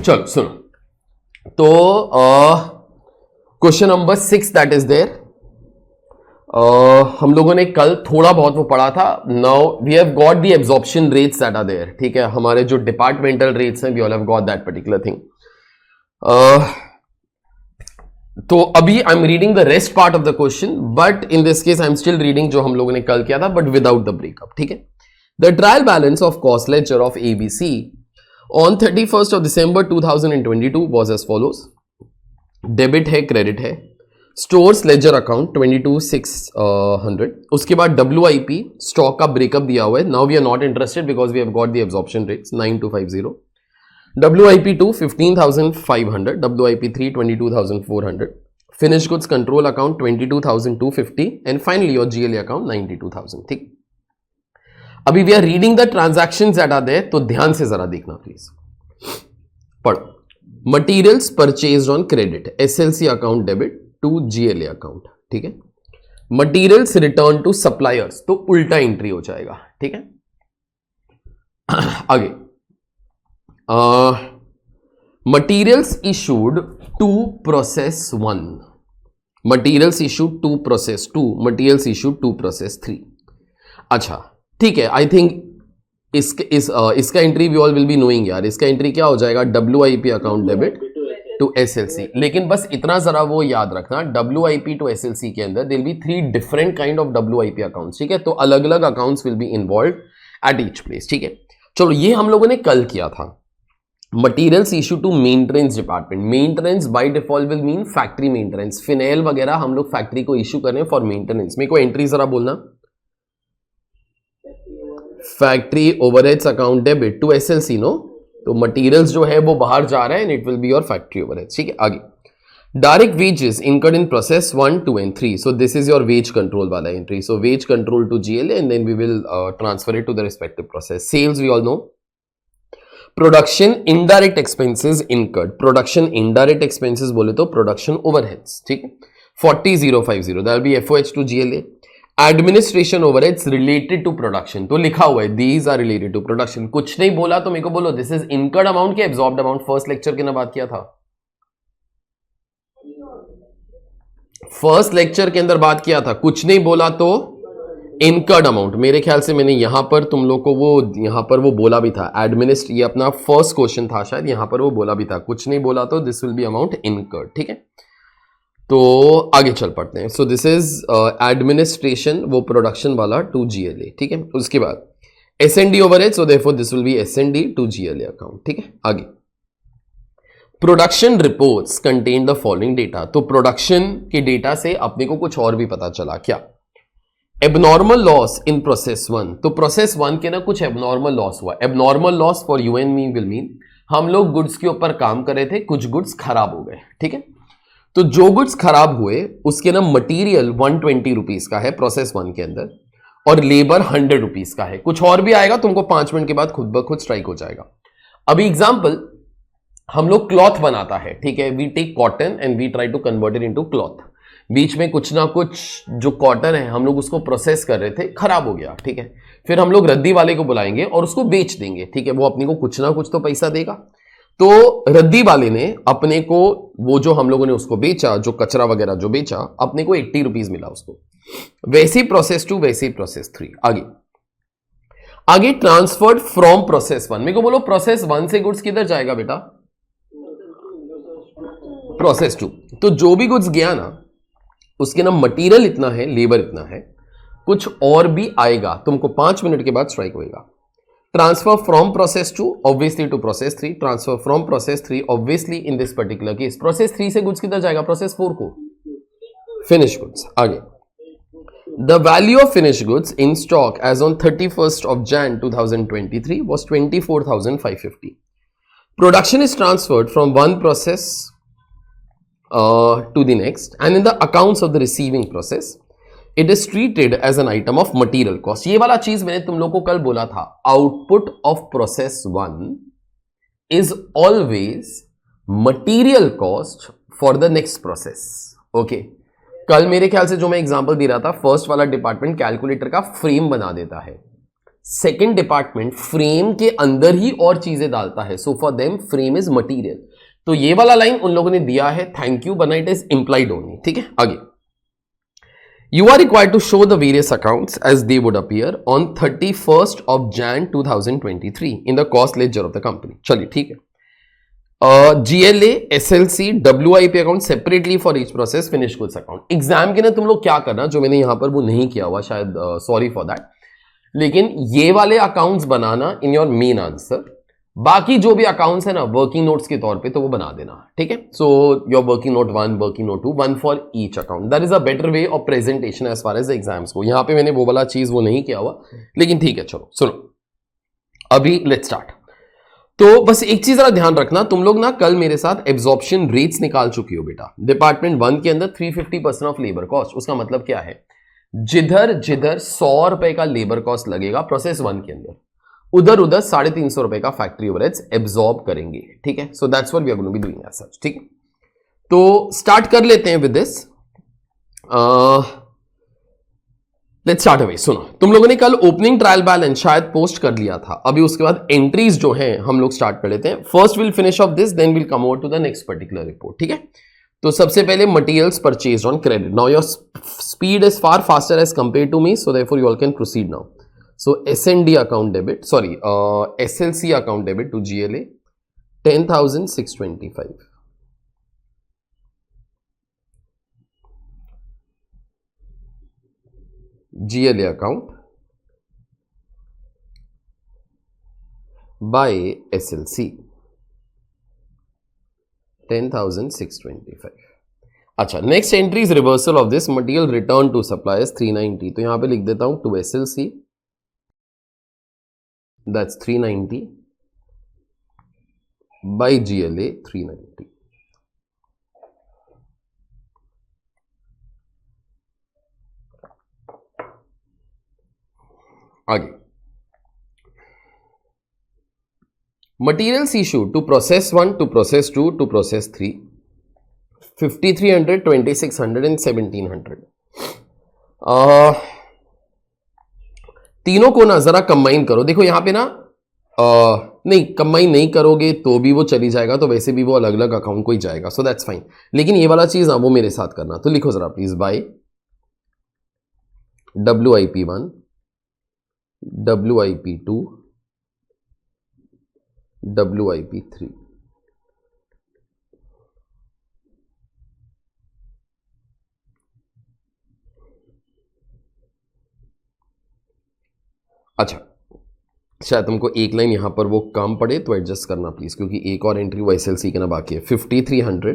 चलो सुनो, तो question number 6 that is there. हम लोगों ने कल थोड़ा बहुत वो पढ़ा था। Now we have got the absorption rates that are there, ठीक है, हमारे जो डिपार्टमेंटल रेट्स हैं we all have got that particular thing. तो अभी I am reading the rest part of the question, but in this case I am still reading जो हम लोगों ने कल किया था, बट विदाउट द ब्रेकअप, ठीक है। The trial balance of cost ledger of ABC on 31st of December 2022 was as follows। Debit है, क्रेडिट है, स्टोर्स लेजर अकाउंट 22,600, उसके बाद WIP स्टॉक का ब्रेकअप दिया हुआ है। Now we are not interested because we have got the absorption rates 9250। WIP 2 15,500, WIP 3 22,400, finish goods control account 22,250 and finally your GLA account 92,000। ठीक, अभी we are reading the transactions that are there, तो ध्यान से जरा देखना please, पढ़ो। Materials purchased on credit, SLC account debit to GLA account, ठीक है। मटीरियल्स रिटर्न टू सप्लायर्स, तो उल्टा एंट्री हो जाएगा, ठीक है। आगे, materials issued to process 1, materials issued to process 2, materials issued to process 3। अच्छा ठीक है, आई थिंक इसका entry we all will be knowing यार। इसका एंट्री क्या हो जाएगा, WIP account debit to SLC। लेकिन बस इतना जरा वो याद रखना, WIP टू SLC के अंदर there will be 3 different kind of WIP accounts, ठीक है। तो अलग अलग accounts will be involve at each place, ठीक है। चलो ये हम लोगों ने कल किया था। Materials issue to maintenance department, maintenance by default will mean factory maintenance, phenyl वगैरह हम लोग फैक्ट्री को इशू कर रहे हैं फॉर मेंटेनेंस। मेरे को एंट्री जरा बोलना, factory overheads account debit to SLC, no, तो मटीरियल्स जो है वो बाहर जा रहा है and it will be your factory overheads, ठीक है। आगे, direct wages incurred in process 1, 2 and 3, so this is your wage control वाला entry, so wage control to GLA and then we will transfer it to the respective process. Sales we all know. Production indirect expenses incurred, production indirect expenses बोले तो production overheads, ठीक है, 40,050, that will be FOH to GLA। Administration overheads related to production, तो लिखा हुआ है these are related to production. कुछ नहीं बोला तो मेरे को बोलो दिस इज इनकर्ड अमाउंट के एब्जॉर्ब्ड अमाउंट। फर्स्ट लेक्चर के ना बात किया था, फर्स्ट लेक्चर के अंदर बात किया था, कुछ नहीं बोला तो इनकर्ड अमाउंट। मेरे ख्याल से मैंने यहां पर तुम लोग को वो यहां पर वो बोला भी था, एडमिनिस्ट, ये अपना फर्स्ट क्वेश्चन था शायद, यहां पर वो बोला भी था, कुछ नहीं बोला तो this will be amount incurred, ठीक है। तो आगे चल पड़ते हैं। सो दिस इज एडमिनिस्ट्रेशन, वो प्रोडक्शन वाला टू GLA, ठीक है। उसके बाद S&D overhead, so therefore this will be S&D to GLA account, ठीक है। आगे, production reports contain the following data, तो प्रोडक्शन के डेटा से अपने को कुछ और भी पता चला, क्या, एबनॉर्मल लॉस इन प्रोसेस 1, तो प्रोसेस 1 के ना कुछ एबनॉर्मल लॉस हुआ। Abnormal loss for you and me will mean हम लोग गुड्स के ऊपर काम कर रहे थे, कुछ गुड्स खराब हो गए, ठीक है। तो जो गुड्स खराब हुए उसके ना मटीरियल 120 रुपीज का है प्रोसेस 1 के अंदर, और लेबर 100 रुपीज का है। कुछ और भी आएगा, तुमको 5 मिनट के बाद खुद ब खुद स्ट्राइक हो जाएगा। अभी एग्जांपल, हम लोग क्लॉथ बनाता है, ठीक है, we take cotton and we try to convert it into cloth. बीच में कुछ ना कुछ जो कॉटन है हम लोग उसको प्रोसेस कर रहे थे, खराब हो गया, ठीक है। फिर हम लोग रद्दी वाले को बुलाएंगे और उसको बेच देंगे, ठीक है, वो अपने को कुछ ना कुछ तो पैसा देगा। तो रद्दी वाले ने अपने को वो जो हम लोगों ने उसको बेचा, जो कचरा वगैरह जो बेचा, अपने को 80 रुपीज मिला उसको। वैसी प्रोसेस 2, वैसी प्रोसेस 3। आगे ट्रांसफर्ड फ्रॉम प्रोसेस 1, मेरे को बोलो प्रोसेस 1 से गुड्स किधर जाएगा बेटा, प्रोसेस 2। तो जो भी गुड्स गया ना उसके ना मटीरियल इतना है, लेबर इतना है, कुछ और भी आएगा, तुमको 5 मिनट के बाद स्ट्राइक होएगा। Transfer from process 2 obviously to process 3, transfer from process 3 obviously in this particular case process 3 से goods किधर जाएगा, process 4 को, finished goods। आगे, the value of finished goods in stock as on 31st of Jan 2023 was 24,550. Production is transferred from one process to the next and in the accounts of the receiving process it is treated as an item of material cost. ये वाला चीज मैंने तुम लोग को कल बोला था, output of process 1 is always material cost for the next process, okay. कल मेरे ख्याल से जो मैं एग्जांपल दे रहा था, फर्स्ट वाला डिपार्टमेंट कैलकुलेटर का फ्रेम बना देता है, सेकेंड डिपार्टमेंट फ्रेम के अंदर ही और चीजें डालता है, so for them frame is material. तो ये वाला लाइन उन लोगों ने दिया है, थैंक यू, बना इट इज इंप्लाइड ओनली। ठीक है, आगे You are required to show the various accounts as they would appear on 31st of Jan 2023 in the cost ledger of the company. चलिए ठीक है, GLA, SLC, WIP account separately for each process, finish goods account. Exam के ना तुम लोग क्या करना, जो मैंने यहां पर वो नहीं किया हुआ शायद, सॉरी फॉर दैट, लेकिन ये वाले accounts banana in your main answer. बाकी जो भी अकाउंट्स है ना वर्किंग नोट्स के तौर पे, तो वो बना देना। ठीक है, so your working note 1, working note 2, 1 for each account. That is a better way of presentation as far as the exams को। यहां पे मैंने वो वाला चीज वो नहीं किया हुआ, लेकिन ठीक है, चलो सुनो, अभी लेट्स स्टार्ट। तो बस एक चीज जरा ध्यान रखना, तुम लोग ना कल मेरे साथ एब्जॉर्प्शन रेट्स निकाल चुकी हो बेटा। डिपार्टमेंट 1 के अंदर 350% ऑफ लेबर कॉस्ट। उसका मतलब क्या है, जिधर जिधर 100 रुपए का लेबर कॉस्ट लगेगा प्रोसेस 1 के अंदर, उधर उधर 350 रुपए का फैक्ट्री ओवरहेड्स एब्जॉर्ब करेंगे। ठीक है, so that's what we are going to be doing as such. ठीक है, तो स्टार्ट कर लेते हैं with this. Let's start away. सुनो, तुम लोगों ने कल ओपनिंग ट्रायल बैलेंस शायद पोस्ट कर लिया था, अभी उसके बाद एंट्रीज जो हैं हम लोग स्टार्ट कर लेते हैं। First will finish off this, then will come over to the next particular report. ठीक है, तो सबसे पहले materials purchase on credit. Now your speed is far faster as compare to me, so therefore you all can proceed now. So S&D account debit, sorry, SLC account debit to GLA 10,625. GLA account by SLC 10,625. अच्छा, next entry is reversal of this material return to suppliers 390। तो यहां पे लिख देता हूं to SLC, that's 390 by GLA 390। आगे, materials issued to process 1, to process 2, to process 3, 5300, 2600 and 1700। तीनों को ना जरा कंबाइन करो। देखो यहां पे ना नहीं, कंबाइन नहीं करोगे तो भी वो चली जाएगा, तो वैसे भी वो अलग अलग अकाउंट को ही जाएगा, सो दैट्स फाइन। लेकिन ये वाला चीज ना वो मेरे साथ करना। तो लिखो जरा please, bye WIP1, WIP2, WIP3। अच्छा, शायद तुमको एक लाइन यहां पर वो काम पड़े तो एडजस्ट करना प्लीज, क्योंकि एक और एंट्री वो SLC के ना बाकी है। 5300,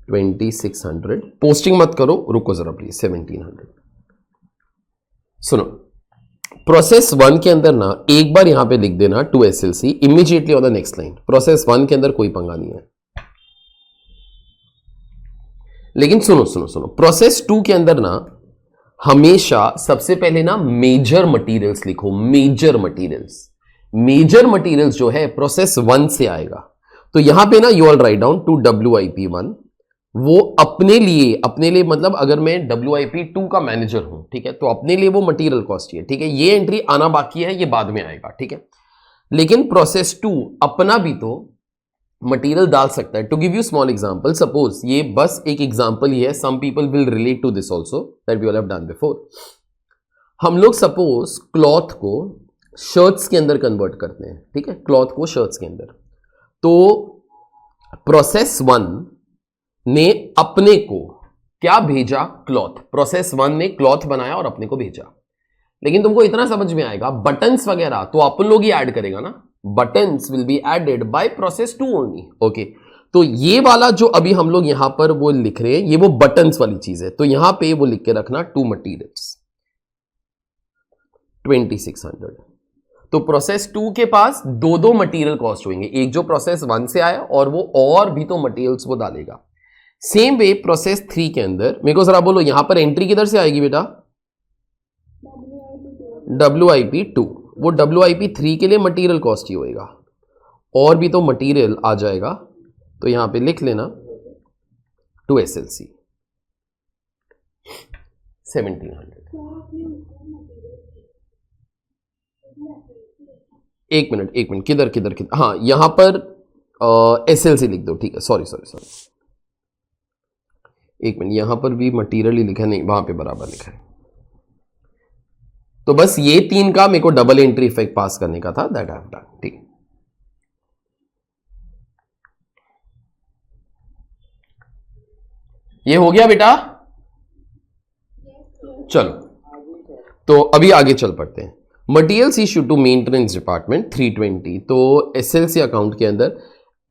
2600, पोस्टिंग मत करो, रुको जरा प्लीज, 1700। सुनो, प्रोसेस 1 के अंदर ना एक बार यहां पे लिख देना to SLC immediately on the next line. Process 1 के अंदर कोई पंगा नहीं है। लेकिन सुनो सुनो सुनो, प्रोसेस 2 के अंदर ना हमेशा सबसे पहले ना मेजर मटेरियल्स लिखो। मेजर मटेरियल्स, मेजर मटेरियल्स जो है प्रोसेस 1 से आएगा। तो यहां पे ना you all write down to WIP1, वो अपने लिए मतलब अगर मैं WIP2 का मैनेजर हूं, ठीक है, तो अपने लिए वो मटेरियल कॉस्ट ही है। ठीक है, ये एंट्री आना बाकी है, ये बाद में आएगा। ठीक है, लेकिन प्रोसेस 2 अपना भी तो मटेरियल डाल सकता है। To give you small example, suppose ये बस एक एग्जांपल ही है, some people will relate to this also that we all have done before. हम लोग सपोज क्लॉथ को शर्ट्स के अंदर कन्वर्ट करते हैं। ठीक है, क्लॉथ को शर्ट्स के अंदर, तो प्रोसेस 1 ने अपने को क्या भेजा, क्लॉथ। प्रोसेस 1 ने क्लॉथ बनाया और अपने को भेजा। लेकिन तुमको इतना समझ में आएगा, बटन्स वगैरह तो अपन लोग ही ऐड करेगा ना, buttons will be added by process 2 only. Okay, तो ये वाला जो अभी हम लोग यहां पर वो लिख रहे हैं, ये वो बटन्स वाली चीज है। तो यहां पे वो लिख के रखना टू मटीरियल्स 2600। तो प्रोसेस 2 के पास दो मटेरियल कॉस्ट होंगे, एक जो प्रोसेस 1 से आया और वो और भी तो मटेरियल्स वो डालेगा। सेम वे प्रोसेस 3 के अंदर, मेरे को जरा बोलो यहां पर एंट्री किधर से आएगी बेटा, WIP2। वो WIP3 के लिए मटेरियल कॉस्ट ही होएगा, और भी तो मटेरियल आ जाएगा। तो यहां पे लिख लेना टू SLC 1700। एक मिनट, किधर किधर किधर, हाँ यहां पर SLC लिख दो, ठीक है, सॉरी सॉरी सॉरी, एक मिनट, यहां पर भी मटेरियल ही लिखा है, नहीं वहां पे बराबर लिखा है। तो बस ये 3 का मेरे को डबल एंट्री इफेक्ट पास करने का था, दैट आई हैव डन, ठीक। ये हो गया बेटा, चलो तो अभी आगे चल पड़ते हैं। Materials issue to maintenance department 320, तो SLC अकाउंट के अंदर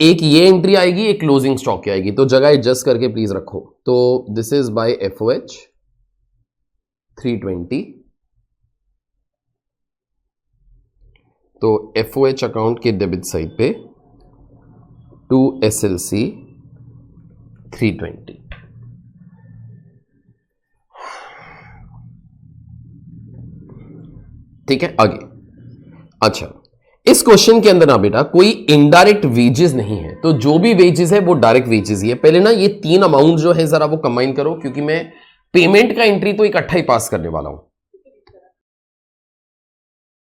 एक ये एंट्री आएगी, एक क्लोजिंग स्टॉक की आएगी, तो जगह एडजस्ट करके प्लीज रखो। तो दिस इज बाय FOH 320, तो FOH अकाउंट के डेबिट साइड पे टू SLC 320। ठीक है, आगे। अच्छा, इस क्वेश्चन के अंदर ना बेटा कोई इनडायरेक्ट वेजेस नहीं है, तो जो भी वेजेस है वो डायरेक्ट वेजेस ही है। पहले ना ये 3 अमाउंट जो है जरा वो कंबाइन करो, क्योंकि मैं पेमेंट का एंट्री तो इकट्ठा ही पास करने वाला हूं।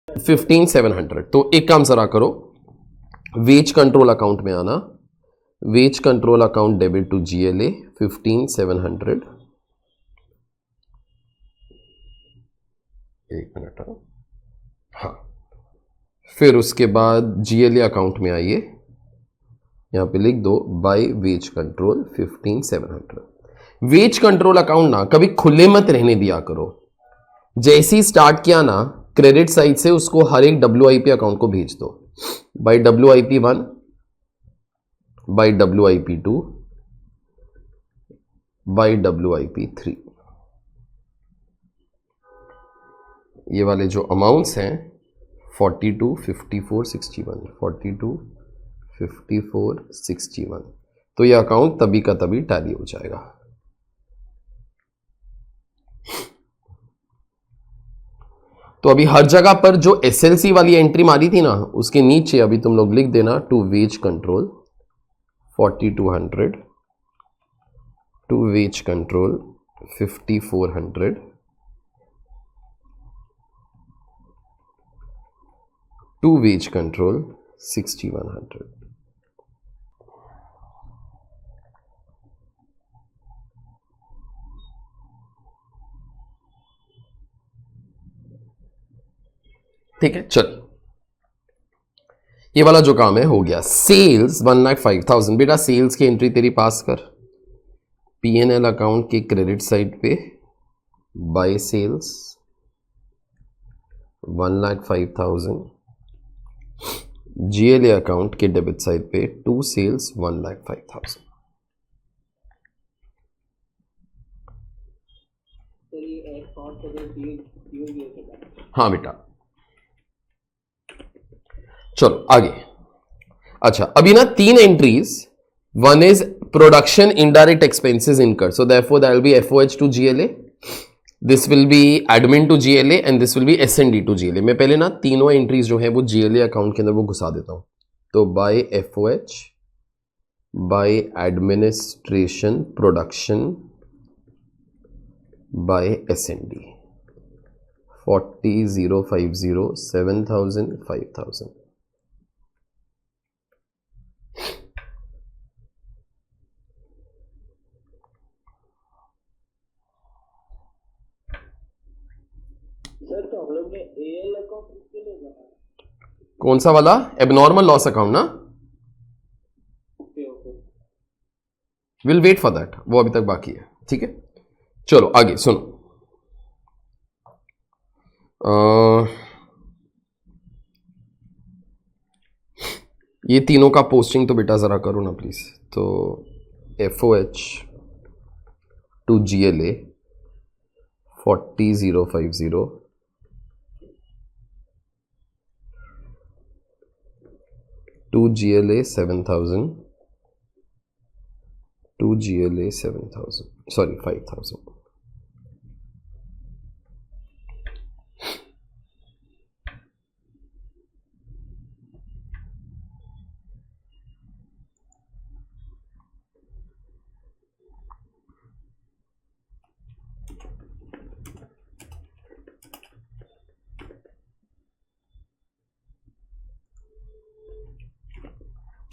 15,700, तो एक काम जरा करो, वेज कंट्रोल अकाउंट में आना, wage control account debit to GLA 15,700, एक मिनट, हाँ, फिर उसके बाद GLA अकाउंट में आइए, यहां पे लिख दो by wage control 15,700। Wage control account ना कभी खुले मत रहने दिया करो, जैसे ही स्टार्ट किया ना क्रेडिट साइड से उसको हर एक WIP अकाउंट को भेज दो, by WIP 1, by WIP 2, by WIP 3। ये वाले जो अमाउंट्स हैं 42, 54, 61, 42, 54, 61, तो ये अकाउंट तभी का तभी टैली हो जाएगा। तो अभी हर जगह पर जो SLC वाली एंट्री मारी थी ना, उसके नीचे अभी तुम लोग लिख देना to wage control 4200, to wage control 5400, to wage control 6100। ठीक है, चल ये वाला जो काम है हो गया। सेल्स 1,05,000, बेटा सेल्स की एंट्री तेरी पास कर, PNL अकाउंट के क्रेडिट साइड पे बाय सेल्स 1,05,000, GLA अकाउंट के डेबिट साइड पे टू सेल्स 1,05,000। हाँ बेटा, चलो आगे। अच्छा, अभी ना 3 entries, one is production indirect expenses incur, so therefore that will be FOH to GLA, this will be admin to GLA and this will be SND to GLA। मैं पहले ना तीनों एंट्रीज जो है वो GLA अकाउंट के अंदर वो घुसा देता हूं, तो by FOH, by administration production, by SND 40,050, 7,000, 5,000। Sir तो हम लोग ने AL अकाउंट किसके लिए बनाया? कौन सा वाला? एबनॉर्मल लॉस अकाउंट ना, okay okay, will wait for that, वो अभी तक बाकी है। ठीक है, चलो आगे सुनो। ये तीनों का पोस्टिंग तो बेटा जरा करो ना प्लीज। तो FOH to GLA 40,050, to GLA 7,000, to GLA 7,000, sorry 5,000।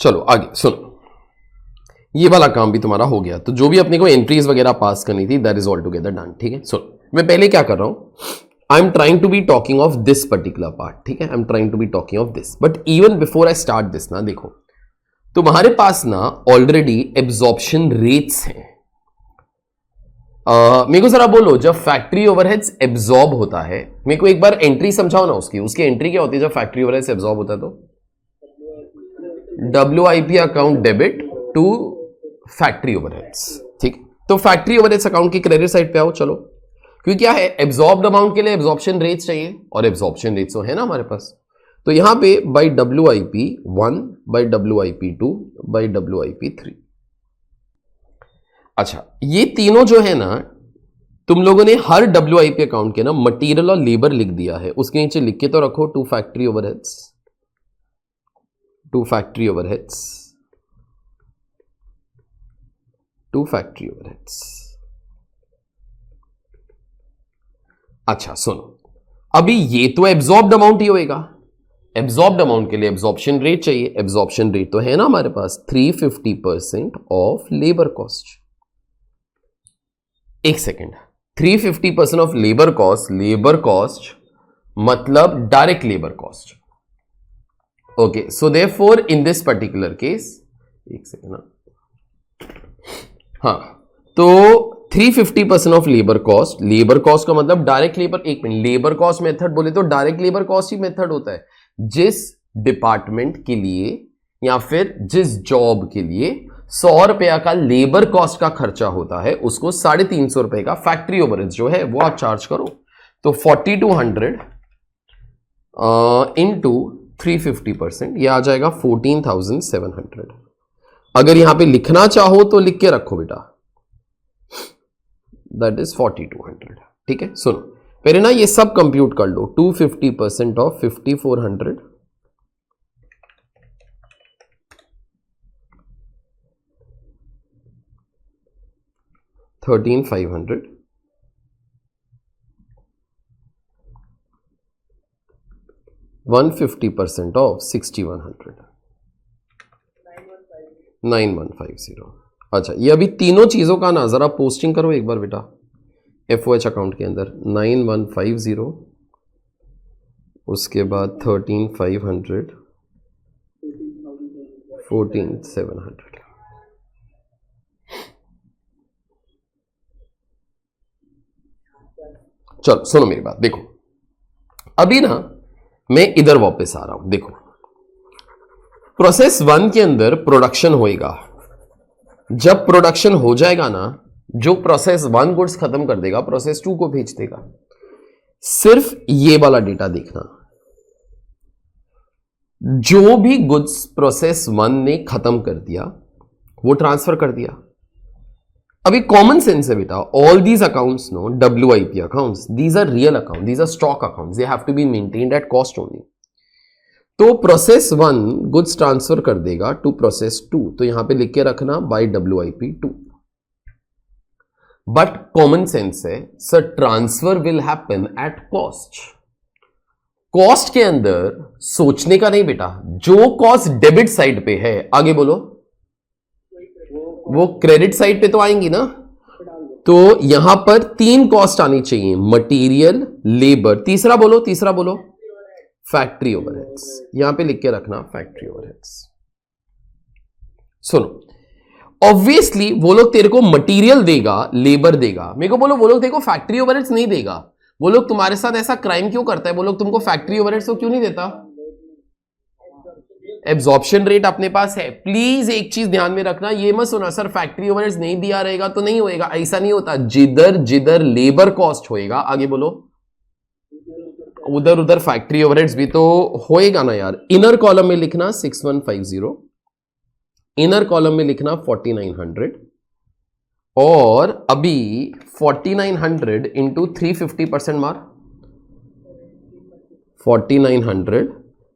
चलो आगे सुनो, ये वाला काम भी तुम्हारा हो गया। तो जो भी अपने को एंट्रीज वगैरह पास करनी थी that is all together done. ठीक है, सुनो मैं पहले क्या कर रहा हूं, I am trying to be talking of this particular part. ठीक है, I am trying to be talking of this, but even before I start this ना, देखो तुम्हारे पास ना ऑलरेडी एब्जॉर्प्शन रेट्स हैं। मेरे को जरा बोलो, जब फैक्ट्री ओवरहेड्स एब्जॉर्ब होता है, मेरे को एक बार एंट्री समझाओ ना उसकी एंट्री क्या होती है जब फैक्ट्री ओवरहेड्स एब्जॉर्ब होता है? तो WIP account debit to factory overheads. ठीक, तो फैक्ट्री ओवरहेड्स अकाउंट की क्रेडिट साइड पे आओ। चलो, क्योंकि क्या है, एब्जॉर्ब्ड अमाउंट के लिए एब्जॉर्प्शन रेट्स चाहिए, और एब्जॉर्प्शन रेट्स तो है ना हमारे पास। तो यहां पे by WIP 1 by WIP 2 by WIP 3। अच्छा, ये तीनों जो है ना, तुम लोगों ने हर WIP अकाउंट के ना मटेरियल और लेबर लिख दिया है, उसके नीचे लिख के तो रखो to factory overheads, to factory overheads, to factory overheads. अच्छा सुनो, अभी ये तो एब्जॉर्ब्ड अमाउंट ही होएगा, एब्जॉर्ब्ड अमाउंट के लिए एब्जॉर्प्शन रेट चाहिए। एब्जॉर्प्शन रेट तो है ना हमारे पास 350% ऑफ लेबर कॉस्ट। एक सेकेंड, 350% ऑफ लेबर कॉस्ट मतलब direct labour cost. Okay, so therefore in this particular case, एक सेकेंड ना, हाँ, तो 350% ऑफ लेबर कॉस्ट का मतलब डायरेक्ट लेबर। एक मिनट, लेबर कॉस्ट मेथड बोले तो डायरेक्ट लेबर कॉस्ट ही मेथड होता है जिस डिपार्टमेंट के लिए या फिर जिस जॉब के लिए 100 रुपया का लेबर कॉस्ट का खर्चा होता है, उसको 350 रुपए का फैक्ट्री ओवरहेड जो है वो आप चार्ज करो। तो 4200 इंटू 350%, ये आ जाएगा 14,700। अगर यहां पे लिखना चाहो तो लिख के रखो बेटा, दैट इज 4200। ठीक है, सुनो पहले ना ये सब कंप्यूट कर लो। 250% ऑफ 5400 13,500 150% ऑफ 6,100 9150। अच्छा, ये अभी तीनों चीजों का ना जरा पोस्टिंग करो एक बार बेटा FOH अकाउंट के अंदर। 9150, उसके बाद 13,500 14,700। चलो सुनो मेरी बात, देखो अभी ना मैं इधर वापस आ रहा हूं। देखो, प्रोसेस 1 के अंदर प्रोडक्शन होएगा। जब प्रोडक्शन हो जाएगा ना, जो प्रोसेस 1 गुड्स खत्म कर देगा, प्रोसेस 2 को भेज देगा। सिर्फ ये वाला डेटा देखना, जो भी गुड्स प्रोसेस 1 ने खत्म कर दिया वो ट्रांसफर कर दिया। अभी कॉमन सेंस है बेटा, all these accounts no WIP accounts, these are real account, these are stock accounts, they have to be maintained at cost only. तो प्रोसेस 1 गुड्स ट्रांसफर कर देगा टू प्रोसेस 2, तो यहां पे लिख के रखना by WIP 2। But common sense है sir, transfer will happen at cost. Cost के अंदर सोचने का नहीं बेटा, जो कॉस्ट डेबिट साइड पे है, आगे बोलो, वो क्रेडिट साइड पे तो आएंगी ना। तो यहां पर 3 कॉस्ट आनी चाहिए, मटेरियल, लेबर, तीसरा बोलो फैक्ट्री ओवरहेड्स। यहां पे लिख के रखना फैक्ट्री ओवरहेड्स। सुनो, ऑब्वियसली वो लोग तेरे को मटेरियल देगा, लेबर देगा। मेरे को बोलो, वो लोग तेरे को फैक्ट्री ओवरहेड्स नहीं देगा। वो लोग तुम्हारे साथ ऐसा क्राइम क्यों करता है? वो लोग तुमको फैक्ट्री ओवरहेड्स तो क्यों नहीं देता? एब्जॉर्प्शन रेट अपने पास है। प्लीज एक चीज ध्यान में रखना, ये मत सुना सर फैक्ट्री ओवरहेड्स नहीं दिया रहेगा तो नहीं होएगा, ऐसा नहीं होता। जिधर जिधर लेबर कॉस्ट होएगा, आगे बोलो, उधर उधर फैक्ट्री ओवरहेड्स भी तो होएगा ना यार। इनर कॉलम में लिखना 6150, इनर कॉलम में लिखना 4900, और अभी 4900 इंटू 350% मार 4900।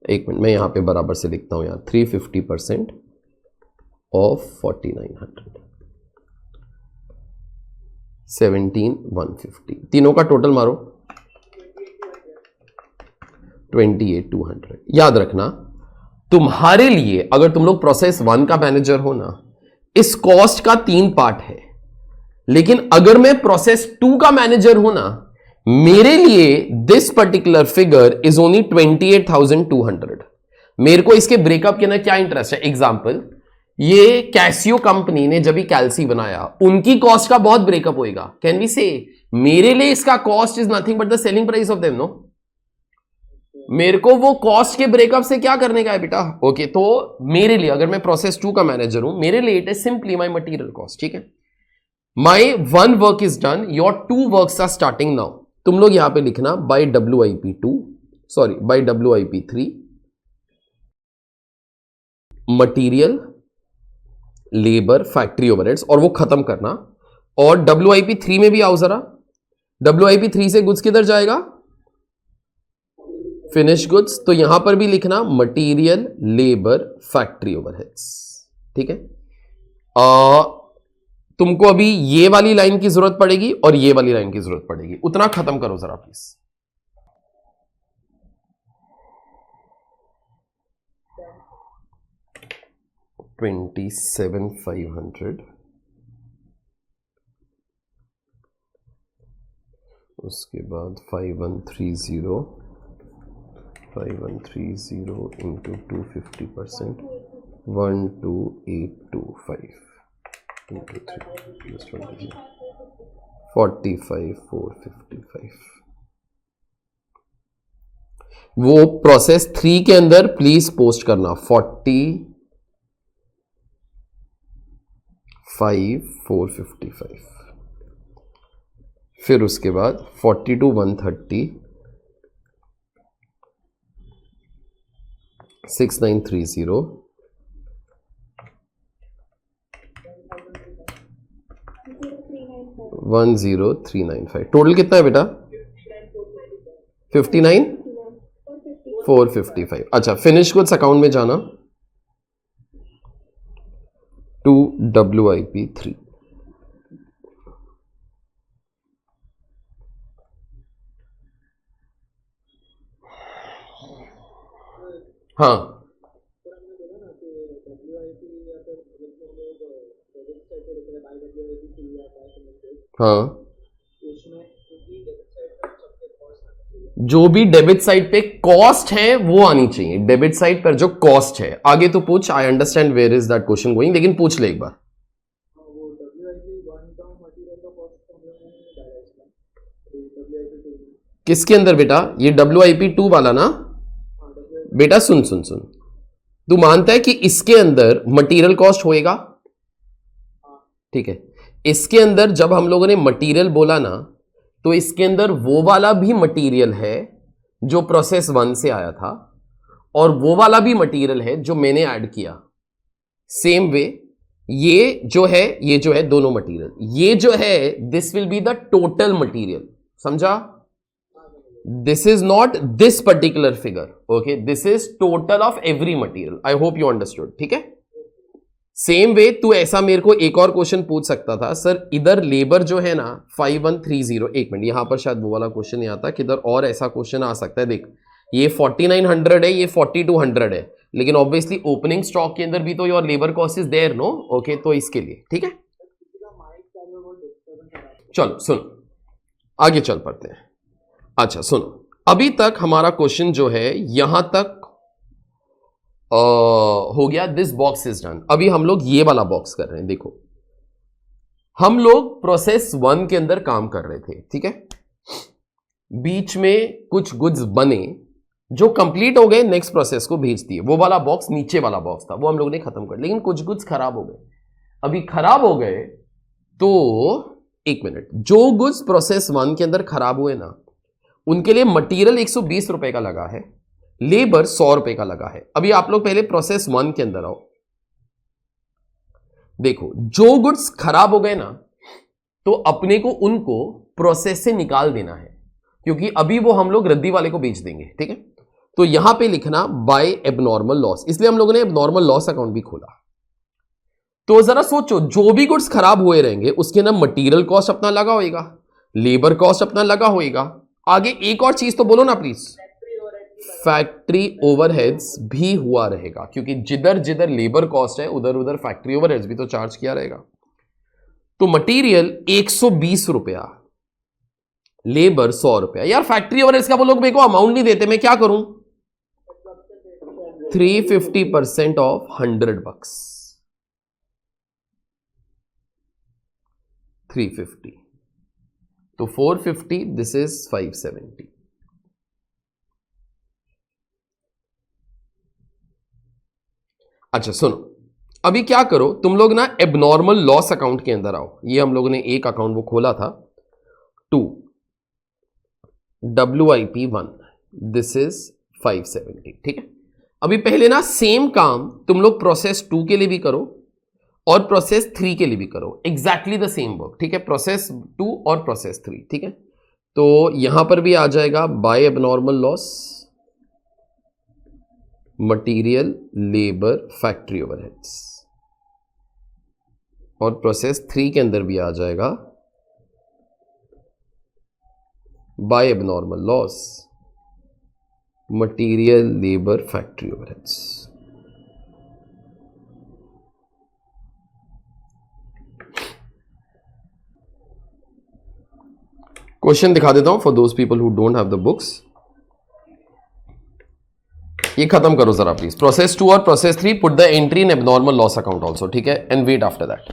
एक मिनट, मैं यहां पे बराबर से लिखता हूं यार, 350% ऑफ 4900 17,150, तीनों का टोटल मारो 28,200। याद रखना तुम्हारे लिए अगर तुम लोग प्रोसेस 1 का मैनेजर हो ना, इस कॉस्ट का 3 पार्ट है, लेकिन अगर मैं प्रोसेस 2 का मैनेजर हूं ना, मेरे लिए this particular figure is only 28,200। मेरे को इसके ब्रेकअप के ना क्या इंटरेस्ट है। एग्जाम्पल, ये कैसियो कंपनी ने जब भी कैल्सी बनाया, उनकी कॉस्ट का बहुत ब्रेकअप होएगा। कैन वी से मेरे लिए इसका cost is nothing but the selling price of them, no? मेरे को वो कॉस्ट के ब्रेकअप से क्या करने का है बेटा? ओके, तो मेरे लिए अगर मैं प्रोसेस 2 का मैनेजर हूं, मेरे लिए it is simply my material cost. ठीक है, my 1 work is done, your 2 works are starting now. तुम लोग यहां पे लिखना by WIP2, sorry by WIP3, material, labour, factory overheads, और वो खत्म करना। और WIP3 में भी आओ जरा। WIP3 से गुड्स किधर जाएगा? Finish goods. तो यहां पर भी लिखना मटीरियल, लेबर, फैक्ट्री ओवरहेड्स। ठीक है, तुमको अभी ये वाली लाइन की जरूरत पड़ेगी और ये वाली लाइन की जरूरत पड़ेगी, उतना खत्म करो जरा प्लीज। $27,500, उसके बाद 5130 इंटू 250%, 12825 इंटू 3 प्लस 20, 45,455। वो प्रोसेस 3 के अंदर प्लीज पोस्ट करना 45,455। फिर उसके बाद 42,130, 6930, 10395। टोटल कितना है बेटा? 59,455। अच्छा, फिनिश गुड्स अकाउंट में जाना टू WIP3। हाँ, हाँ, जो भी डेबिट साइड पे कॉस्ट है वो आनी चाहिए। डेबिट साइड पर जो कॉस्ट है, आगे तो पूछ, I understand where is that question going, लेकिन पूछ ले एक बार। किसके अंदर बेटा? ये WIP2 वाला ना बेटा। सुन सुन सुन, तू मानता है कि इसके अंदर मटेरियल कॉस्ट होएगा? ठीक है, इसके अंदर जब हम लोगों ने मटेरियल बोला ना, तो इसके अंदर वो वाला भी मटेरियल है जो प्रोसेस 1 से आया था, और वो वाला भी मटेरियल है जो मैंने ऐड किया। सेम वे ये जो है दोनों मटेरियल, ये जो है this will be the total material. समझा? This is not this particular figure, okay, this is total of every material. I hope you understood. ठीक है, सेम वे तू ऐसा मेरे को एक और क्वेश्चन पूछ सकता था, सर इधर लेबर जो है ना 5130, एक मिनट, यहां पर शायद वो वाला क्वेश्चन नहीं आता, किधर और ऐसा क्वेश्चन आ सकता है। देख, ये 4900 है, ये 4200 है, लेकिन ऑब्वियसली ओपनिंग स्टॉक के अंदर भी तो your labour cost is there, no? Okay, तो इसके लिए ठीक है। चलो सुन, आगे चल पड़ते हैं। अच्छा सुनो, अभी तक हमारा क्वेश्चन जो है यहां तक हो गया। This box is done. अभी हम लोग ये वाला बॉक्स कर रहे हैं। देखो, हम लोग प्रोसेस 1 के अंदर काम कर रहे थे, ठीक है। बीच में कुछ गुड्स बने जो कंप्लीट हो गए, नेक्स्ट प्रोसेस को भेज दिए। वो वाला बॉक्स नीचे वाला बॉक्स था, वो हम लोग ने खत्म कर, लेकिन कुछ गुड्स खराब हो गए। अभी खराब हो गए तो एक मिनट, जो गुड्स प्रोसेस 1 के अंदर खराब हुए ना, उनके लिए मटेरियल 120 रुपए का लगा है, लेबर 100 रुपए का लगा है। अभी आप लोग पहले प्रोसेस 1 के अंदर आओ। देखो, जो गुड्स खराब हो गए ना, तो अपने को उनको प्रोसेस से निकाल देना है, क्योंकि अभी वो हम लोग रद्दी वाले को बेच देंगे, ठीक है। तो यहां पे लिखना बाय एबनॉर्मल लॉस, इसलिए हम लोगों ने एबनॉर्मल लॉस अकाउंट भी खोला। तो जरा सोचो, जो भी गुड्स खराब हुए रहेंगे उसके ना मटेरियल कॉस्ट अपना लगा होगा, लेबर कॉस्ट अपना लगा होगा, आगे एक और चीज तो बोलो ना प्लीज, फैक्ट्री ओवरहेड्स भी हुआ रहेगा, क्योंकि जिधर जिधर लेबर कॉस्ट है उधर उधर फैक्ट्री ओवरहेड्स भी तो चार्ज किया रहेगा। तो मटेरियल 120 रुपया, लेबर 100 रुपया। यार फैक्ट्री ओवरहेड्स का वो लोग मेरे को अमाउंट नहीं देते, मैं क्या करूं? 350% ऑफ 100 बक्स, 350, तो 450, दिस इज 570। अच्छा सुनो, अभी क्या करो तुम लोग ना, एबनॉर्मल लॉस अकाउंट के अंदर आओ। ये हम लोगों ने एक अकाउंट वो खोला था, 2 WIP1, दिस इज 570, ठीक है। अभी पहले ना सेम काम तुम लोग प्रोसेस 2 के लिए भी करो और प्रोसेस 3 के लिए भी करो, एग्जैक्टली द सेम वर्क, ठीक है। प्रोसेस 2 और प्रोसेस 3, ठीक है। तो यहां पर भी आ जाएगा by abnormal loss, material, labour, factory overheads, और प्रोसेस 3 के अंदर भी आ जाएगा by abnormal loss, material, labour, factory overheads. Question दिखा देता हूं for those people who don't have the books. ये खत्म करो जरा प्लीज, प्रोसेस 2 और process 3, put the entry in abnormal loss account also, ठीक है, and wait after that.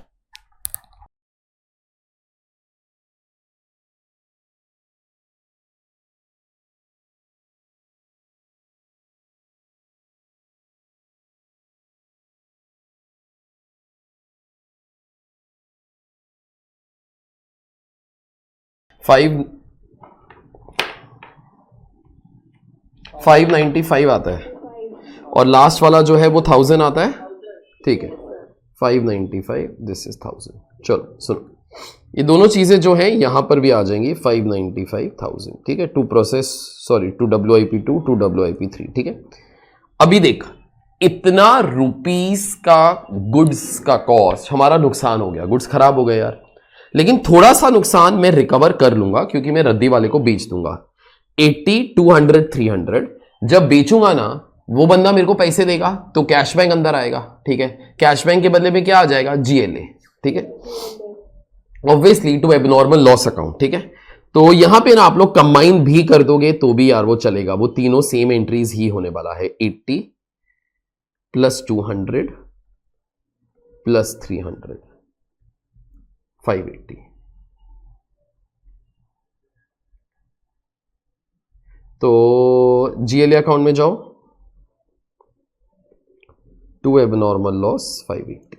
Five 595 आता है और लास्ट वाला जो है वो 1000 आता है, ठीक है। 595, दिस इज 1000। चलो सुनो, ये दोनों चीजें जो हैं यहां पर भी आ जाएंगी, 595,000, ठीक है। To process, sorry, to WIP2, to WIP3, ठीक है। अभी देख, इतना रुपीस का गुड्स का कॉस्ट हमारा नुकसान हो गया, गुड्स खराब हो गए यार, लेकिन थोड़ा सा नुकसान मैं रिकवर कर लूंगा क्योंकि मैं रद्दी वाले को बेच दूंगा। 80, 200, 300 जब बेचूंगा ना, वो बंदा मेरे को पैसे देगा तो कैश बैंक अंदर आएगा, ठीक है। कैश बैंक के बदले में क्या आ जाएगा? GLA, ठीक है, obviously to abnormal loss account, ठीक है। तो यहां पे ना आप लोग कंबाइन भी कर दोगे तो भी यार वो चलेगा, वो तीनों सेम एंट्रीज ही होने वाला है। 80 प्लस 200 प्लस 300, 580। तो GLA अकाउंट में जाओ, टू एबनॉर्मल लॉस 580।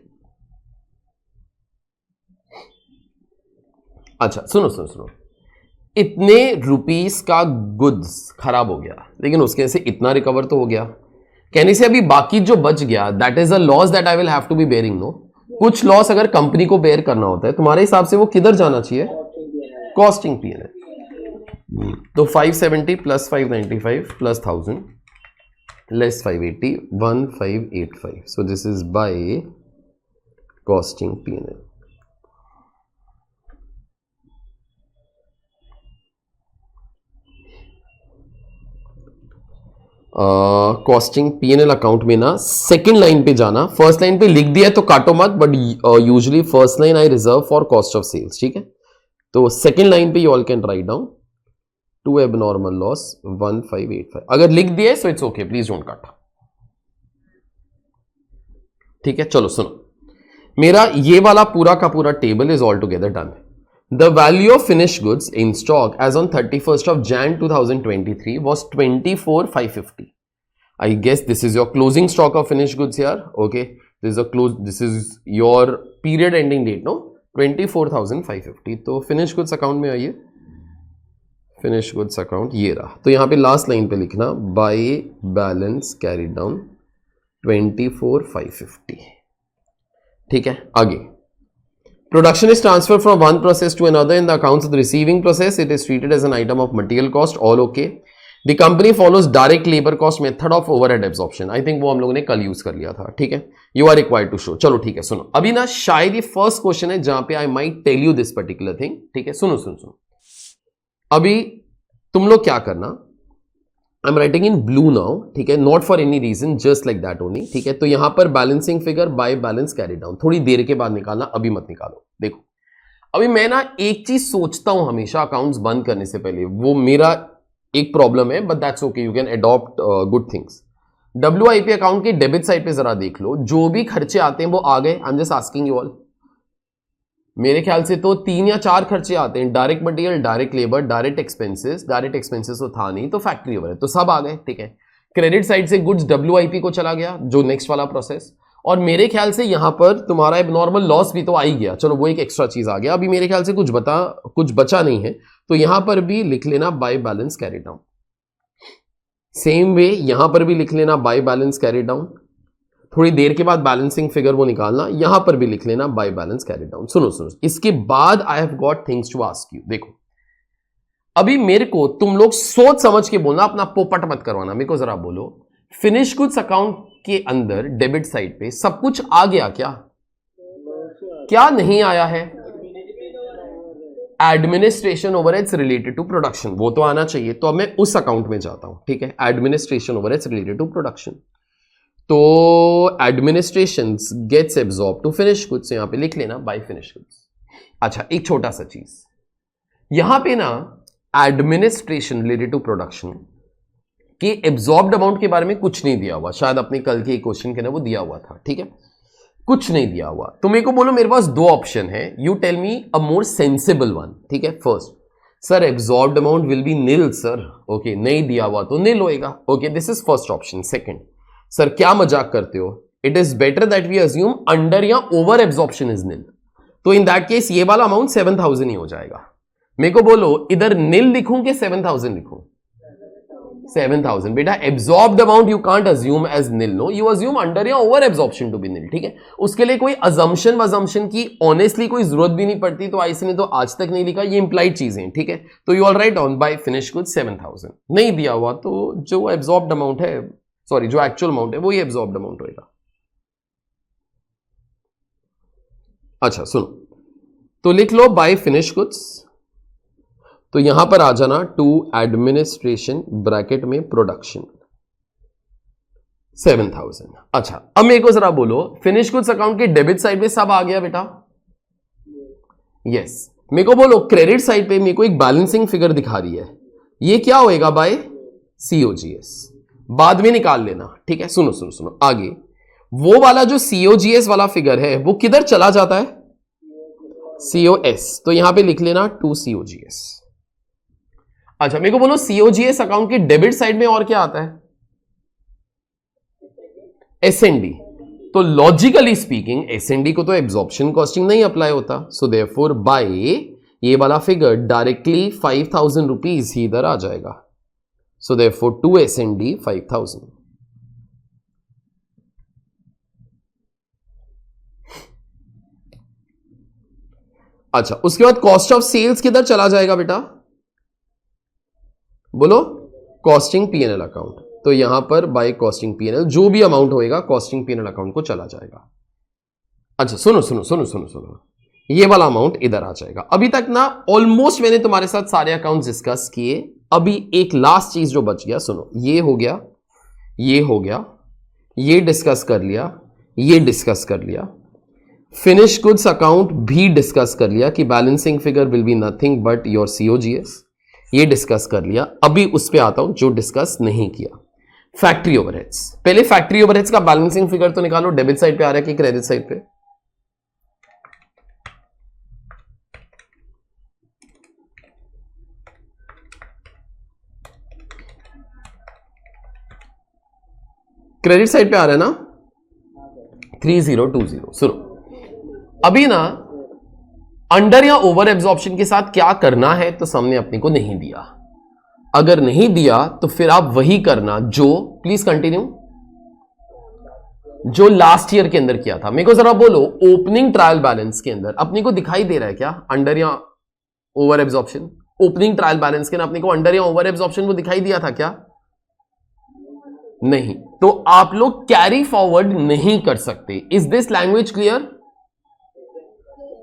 अच्छा सुनो सुनो सुनो, इतने रुपीस का गुड्स खराब हो गया, लेकिन उसके से इतना रिकवर तो हो गया। कहने से अभी बाकी जो बच गया, that is a loss that I will have to be bearing. No, कुछ लॉस अगर कंपनी को बेयर करना होता है तुम्हारे हिसाब से वो किधर जाना चाहिए? Costing P&L। तो 570 plus 595 plus 1000 less 580, 1585। So this is by costing P&L। Costing P&L account में ना सेकंड लाइन पे जाना, फर्स्ट लाइन पे लिख दिया तो काटो मत, but usually first line I reserve for cost of sales, ठीक है। तो सेकंड लाइन पे you all can write down to abnormal loss 1585। अगर लिख दिए so it's okay, please don't cut, ठीक है। चलो सुनो, मेरा ये वाला पूरा का पूरा table is all together done. The value of finished goods in stock as on 31st of Jan 2023 was 24,550. I guess this is your closing stock of finished goods here. Okay, this is your period ending date, no? 24,550. तो finished goods account में आइए, finished goods account ये रहा। तो यहाँ पे last line पे लिखना by balance carried down 24,550, ठीक है। आगे, production is transferred from one process to another in the accounts of the receiving process. It is treated as an item of material cost. All okay. The company follows direct labor cost method of overhead absorption. I think वो हम लोगों ने कल use कर लिया था, ठीक है। You are required to show. चलो ठीक है, सुनो अभी ना, शायद ये फर्स्ट क्वेश्चन है जहां पे I might tell you this particular thing, ठीक है। सुनो सुनो सुनो, अभी तुम लोग क्या करना, I am writing in blue now, ठीक है, not for any reason, just like that only, ठीक है। तो यहां पर balancing figure by balance carry down थोड़ी देर के बाद निकालना, अभी मत निकालो। देखो अभी मैं ना एक चीज सोचता हूं हमेशा अकाउंट्स बंद करने से पहले, वो मेरा एक प्रॉब्लम है, but that's okay, you can adopt good things. WIP account के डेबिट साइड पे जरा देख लो, जो भी खर्चे आते हैं वो आ गए। I am just asking you all, मेरे ख्याल से तो 3 या 4 खर्चे आते हैं, direct material, direct labour, direct expenses तो था नहीं, तो फैक्ट्री ओवर है, तो सब आ गए, ठीक है। क्रेडिट साइड से गुड्स WIP को चला गया, जो नेक्स्ट वाला प्रोसेस, और मेरे ख्याल से यहां पर तुम्हारा एबनॉर्मल लॉस भी तो आ ही गया, चलो वो एक एक्स्ट्रा चीज आ गया। अभी मेरे ख्याल से कुछ बचा नहीं है, तो यहां पर भी लिख लेना bye balance carry down. Same way यहां पर भी लिख लेना बाय बैलेंस कैरी डाउन, थोड़ी देर के बाद बैलेंसिंग फिगर वो निकालना, यहां पर भी लिख लेना बाय बैलेंस कैरी डाउन। सुनो सुनो, इसके बाद I have got things to ask you. देखो अभी मेरे को तुम लोग सोच समझ के बोलना, अपना पोपट मत करवाना, मेरे को जरा बोलो, फिनिश गुड्स अकाउंट के अंदर डेबिट साइड पे सब कुछ आ गया क्या? क्या नहीं आया है? Administration overheads related to production, वो तो आना चाहिए। तो अब मैं उस अकाउंट में जाता हूं, ठीक है, administration overheads related to production. तो administration gets absorb to finish goods, यहां पे लिख लेना बाय फिनिश गुड्स। अच्छा एक छोटा सा चीज यहां पे ना, एडमिनिस्ट्रेशन रिलेटेड टू प्रोडक्शन के एब्जॉर्ब्ड अमाउंट के बारे में कुछ नहीं दिया हुआ, शायद अपने कल के क्वेश्चन के ना वो दिया हुआ था, ठीक है, कुछ नहीं दिया हुआ। तो मेरे को बोलो, मेरे पास 2 ऑप्शन है, you tell me a more sensible one, ठीक है। First, sir absorbed amount will be nil sir, okay, नहीं दिया हुआ तो निल होएगा, okay, this is first option. Second, sir क्या मजाक करते हो, it is better that we assume under or over absorption is nil, तो इन दैट केस ये वाला अमाउंट 7000 ही हो जाएगा। मेरे को बोलो इधर निल लिखूं कि 7000 लिखूं? 7000 बेटा, absorbed amount you can't assume as nil, no, you assume under or over absorption to be nil, ठीक है। उसके लिए कोई अजम्पशन की ऑनेस्टली कोई जरूरत भी नहीं पड़ती, तो आईसी ने तो आज तक नहीं लिखा, ये इंप्लाइड चीजें, ठीक है। तो you all write on by finish goods 7000, नहीं दिया हुआ तो जो एब्जॉर्ब्ड अमाउंट है, सॉरी जो एक्चुअल अमाउंट है वो ही एब्जॉर्ब्ड अमाउंट होगा। अच्छा सुनो, तो लिख लो बाय फिनिश गुड्स, तो यहां पर आ जाना टू एडमिनिस्ट्रेशन ब्रैकेट में प्रोडक्शन 7000। अच्छा अब मेरे को जरा बोलो, फिनिश गुड्स अकाउंट के डेबिट साइड पे सब आ गया बेटा? यस। मेरे को बोलो क्रेडिट साइड पे मेरे को एक बैलेंसिंग फिगर दिखा रही है, ये क्या होएगा? बाय COGS, बाद में निकाल लेना, ठीक है। सुनो सुनो सुनो आगे, वो वाला जो COGS वाला फिगर है वो किधर चला जाता है? COS, तो यहां पे लिख लेना टू COGS। अच्छा मेरे को बोलो COGS अकाउंट के डेबिट साइड में और क्या आता है? S&D, तो लॉजिकली स्पीकिंग S&D को तो एब्जॉर्प्शन कॉस्टिंग नहीं अप्लाई होता, सो देयरफॉर बाय ये वाला फिगर डायरेक्टली 5000 रुपीज ही इधर आ जाएगा, सो देयरफॉर टू S&D 5000। अच्छा उसके बाद कॉस्ट ऑफ सेल्स किधर चला जाएगा बेटा? बोलो, कॉस्टिंग P&L अकाउंट, तो यहां पर बाय कॉस्टिंग P&L जो भी अमाउंट होएगा कॉस्टिंग P&L अकाउंट को चला जाएगा। अच्छा सुनो सुनो सुनो सुनो सुनो, ये वाला अमाउंट इधर आ जाएगा। अभी तक ना ऑलमोस्ट मैंने तुम्हारे साथ सारे अकाउंट्स डिस्कस किए, अभी एक लास्ट चीज जो बच गया, सुनो, ये हो गया, ये हो गया, ये डिस्कस कर लिया, ये डिस्कस कर लिया, फिनिश गुड्स अकाउंट भी डिस्कस कर लिया कि balancing figure will be nothing but your COGS, ये डिस्कस कर लिया। अभी उस पे आता हूं जो डिस्कस नहीं किया, फैक्ट्री ओवरहेड्स। पहले फैक्ट्री ओवरहेड्स का बैलेंसिंग फिगर तो निकालो, डेबिट साइड पे आ रहा है कि क्रेडिट साइड पे? क्रेडिट साइड पे आ रहा है ना, 3020। सुनो अभी ना अंडर या ओवर एब्जॉर्प्शन के साथ क्या करना है तो सामने अपने को नहीं दिया, अगर नहीं दिया तो फिर आप वही करना जो, प्लीज कंटिन्यू, जो लास्ट ईयर के अंदर किया था। मेरे को जरा बोलो, ओपनिंग ट्रायल बैलेंस के अंदर अपने को दिखाई दे रहा है क्या under or over absorption? Opening trial balance के अंदर अपने को अंडर या ओवर एब्जॉर्प्शन वो दिखाई दिया था क्या? नहीं, तो आप लोग कैरी फॉरवर्ड नहीं कर सकते। Is this language clear?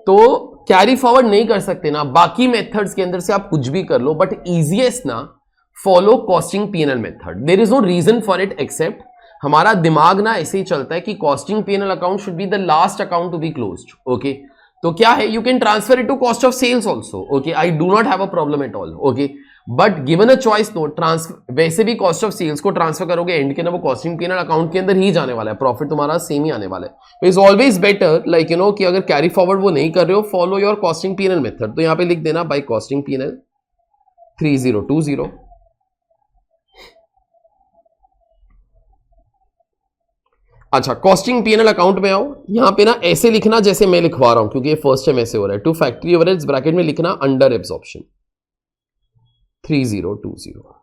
तो कैरी फॉरवर्ड नहीं कर सकते ना, बाकी मेथड्स के अंदर से आप कुछ भी कर लो, बट इजीएस्ट ना follow costing PNL method. There is no reason for it except हमारा दिमाग ना ऐसे ही चलता है कि costing PNL account should be the last account to be closed. Okay, तो क्या है, you can transfer it to cost of sales also. Okay, I do not have a problem at all. Okay, but given a choice no transfer, वैसे भी cost of sales को transfer करोगे and के ना वो कॉस्टिंग पीएनएल अकाउंट के अंदर ही जाने वाला है, प्रॉफिट तुम्हारा सेम ही आने वाला है. Is always better like you know कि अगर कैरी फॉरवर्ड वो नहीं कर रहे हो, follow your costing PNL method. तो यहां पे लिख देना बाय कॉस्टिंग पीएनएल 3020. अच्छा, कॉस्टिंग पीएनएल अकाउंट में आओ. यहां पे ना ऐसे लिखना जैसे मैं लिखवा रहा हूं, क्योंकि ये फर्स्ट टाइम ऐसे हो रहा है. टू फैक्ट्री ओवरहेड्स ब्रैकेट में लिखना अंडर एब्जॉर्प्शन 3020.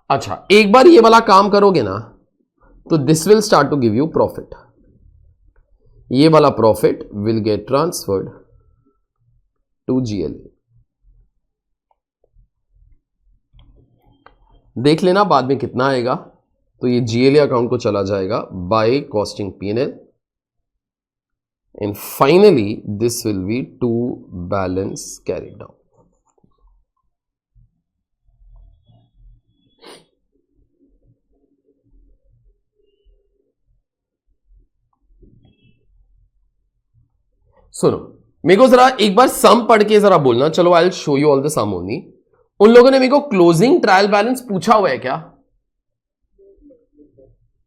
अच्छा, एक बार ये वाला काम करोगे ना तो this will start to give you profit. ये वाला profit will get transferred to GLA. देख लेना बाद में कितना आएगा. तो ये जीएलए अकाउंट को चला जाएगा by costing PNL and finally this will be to balance carried down. सुनो, मेरे को जरा एक बार सम पढ़ के जरा बोलना. चलो, I will show you all the sum only. उन लोगों ने मेरे को क्लोजिंग ट्रायल बैलेंस पूछा हुआ है क्या?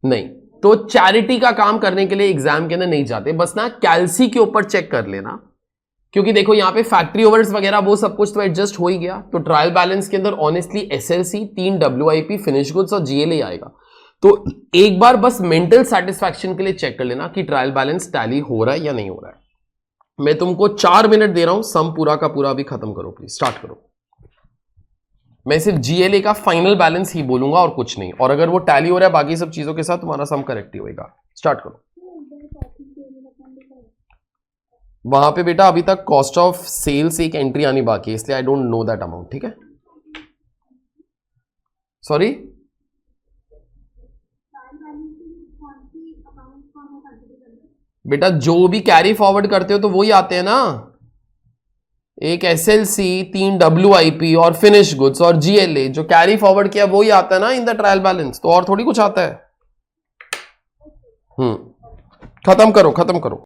नहीं. तो चैरिटी का काम करने के लिए एग्जाम के अंदर नहीं जाते, बस ना कैलसी के ऊपर चेक कर लेना, क्योंकि देखो यहां पे फैक्ट्री ओवर्स वगैरह वो सब कुछ तो एडजस्ट हो ही गया. तो ट्रायल बैलेंस के अंदर honestly SLC, 3 WIP, finish goods और जीएलए आएगा. तो एक बार बस मेंटल सेटिस्फैक्शन के लिए चेक कर लेना कि ट्रायल बैलेंस टैली हो रहा है या नहीं हो रहा है. मैं तुमको 4 मिनट दे रहा हूं, सम पूरा का पूरा भी खत्म करो प्लीज, स्टार्ट करो. मैं सिर्फ जीएलए का फाइनल बैलेंस ही बोलूंगा और कुछ नहीं, और अगर वो टैली हो रहा है बाकी सब चीजों के साथ तुम्हारा सम करेक्ट ही होगा. स्टार्ट करो. वहां पे बेटा अभी तक कॉस्ट ऑफ सेल्स एक एंट्री आनी बाकी है, इसलिए I don't know that amount. ठीक है, सॉरी. बेटा जो भी कैरी फॉरवर्ड करते हो तो वही आते हैं ना. एक एसएलसी, 3 डब्ल्यूआईपी और फिनिश गुड्स और जीएलए, जो कैरी फॉरवर्ड किया वही आता है ना इन द ट्रायल बैलेंस. तो और थोड़ी कुछ आता है. खत्म करो, खत्म करो.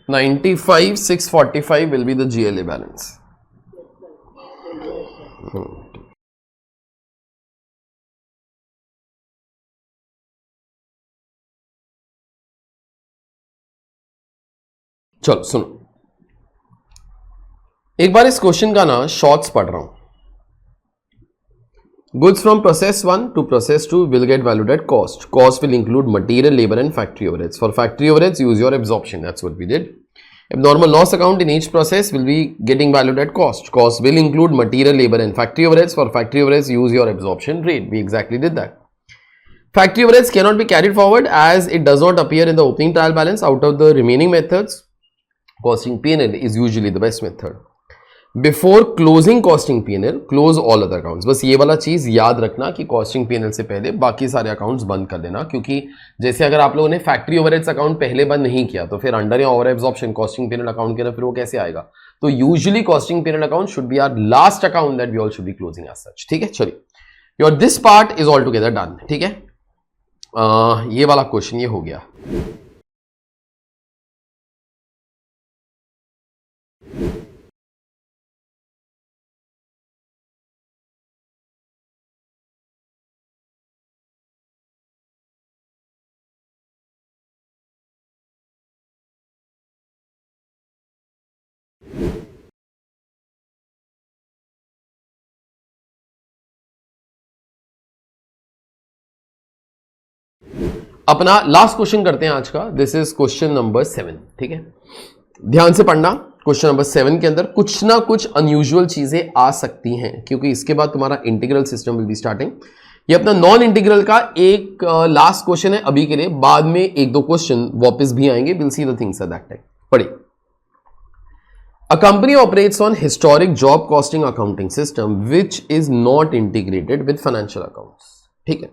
$95,645 will be the GLA balance. चलो सुनो, एक बार इस क्वेश्चन का ना शॉर्ट्स पढ़ रहा हूं. Goods from process 1 to process 2 will get valued at cost. Cost will include material, labor and factory overheads. For factory overheads, use your absorption. That's what we did. Abnormal loss account in each process will be getting valued at cost. Cost will include material, labor and factory overheads. For factory overheads, use your absorption rate. We exactly did that. Factory overheads cannot be carried forward as it does not appear in the opening trial balance. Out of the remaining methods, costing P&L is usually the best method. Before closing costing PNL close all other accounts. बस ये वाला चीज याद रखना कि costing PNL से पहले बाकी सारे अकाउंट्स बंद कर देना, क्योंकि जैसे अगर आप लोगों ने फैक्ट्री ओवरहेड्स अकाउंट पहले बंद नहीं किया तो फिर under or over absorption costing PNL account के अंदर फिर वो कैसे आएगा. तो usually costing PNL account should be our last account that we all should be closing as such. ठीक है, चलिए, your this part is all together done. ठीक है, ये वाला क्वेश्चन ये हो गया. अपना लास्ट क्वेश्चन करते हैं आज का. This is question number 7. ठीक है, ध्यान से पढ़ना. क्वेश्चन नंबर 7 के अंदर कुछ ना कुछ अनयूजुअल चीजें आ सकती हैं, क्योंकि इसके बाद तुम्हारा integral system will be starting. ये अपना नॉन इंटीग्रल का एक लास्ट क्वेश्चन है अभी के लिए, बाद में एक दो क्वेश्चन वापस भी आएंगे, will see the things at that time. पढ़िए। A company operates on historic job costing accounting system which is not integrated with financial accounts। ठीक है,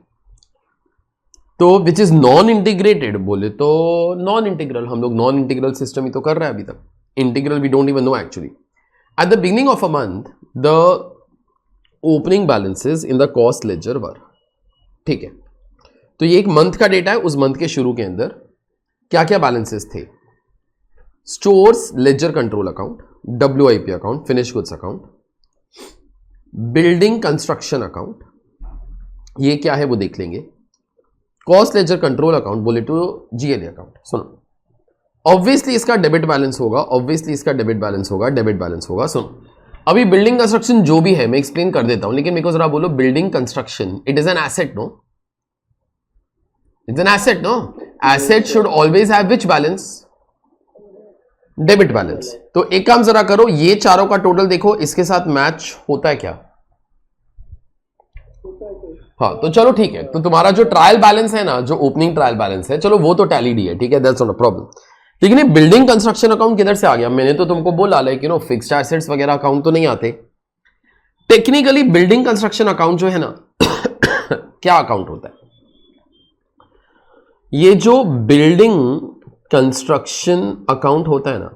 तो विच इज नॉन इंटीग्रेटेड बोले तो नॉन इंटीग्रल, हम लोग नॉन इंटीग्रल सिस्टम ही तो कर रहे हैं अभी तक। Integral we don't even know actually. At the beginning of a month the opening balances in the cost ledger were. ठीक है, तो ये एक मंथ का डेटा है, उस मंथ के शुरू के अंदर क्या क्या बैलेंसेस थे? Stores ledger control account, WIP account, finish goods account, building construction account, ये क्या है वो देख लेंगे। कॉस्ट लेजर कंट्रोल अकाउंट बोले तो GLA अकाउंट। सुनो, ऑब्वियसली इसका डेबिट बैलेंस होगा, ऑब्वियसली इसका डेबिट बैलेंस होगा, डेबिट बैलेंस होगा। सुनो, अभी बिल्डिंग कंस्ट्रक्शन जो भी है मैं एक्सप्लेन कर देता हूं, लेकिन मेरे को जरा बोलो, building construction it is an asset, no? It's an asset, no? Asset should always have which balance? Debit balance. तो एक काम जरा करो, ये चारों का टोटल देखो, इसके साथ मैच होता है क्या? हाँ, तो चलो ठीक है, तो तुम्हारा जो ट्रायल बैलेंस है ना, जो ओपनिंग ट्रायल बैलेंस है, चलो वो तो टैलीड ही है, ठीक है, दैट्स नॉट अ प्रॉब्लम। लेकिन ये बिल्डिंग कंस्ट्रक्शन अकाउंट किधर से आ गया? मैंने तो तुमको बोला लाइक फिक्स्ड एसेट्स वगैरह अकाउंट तो नहीं आते। टेक्निकली बिल्डिंग कंस्ट्रक्शन अकाउंट जो है ना क्या अकाउंट होता है? ये जो बिल्डिंग कंस्ट्रक्शन अकाउंट होता है ना,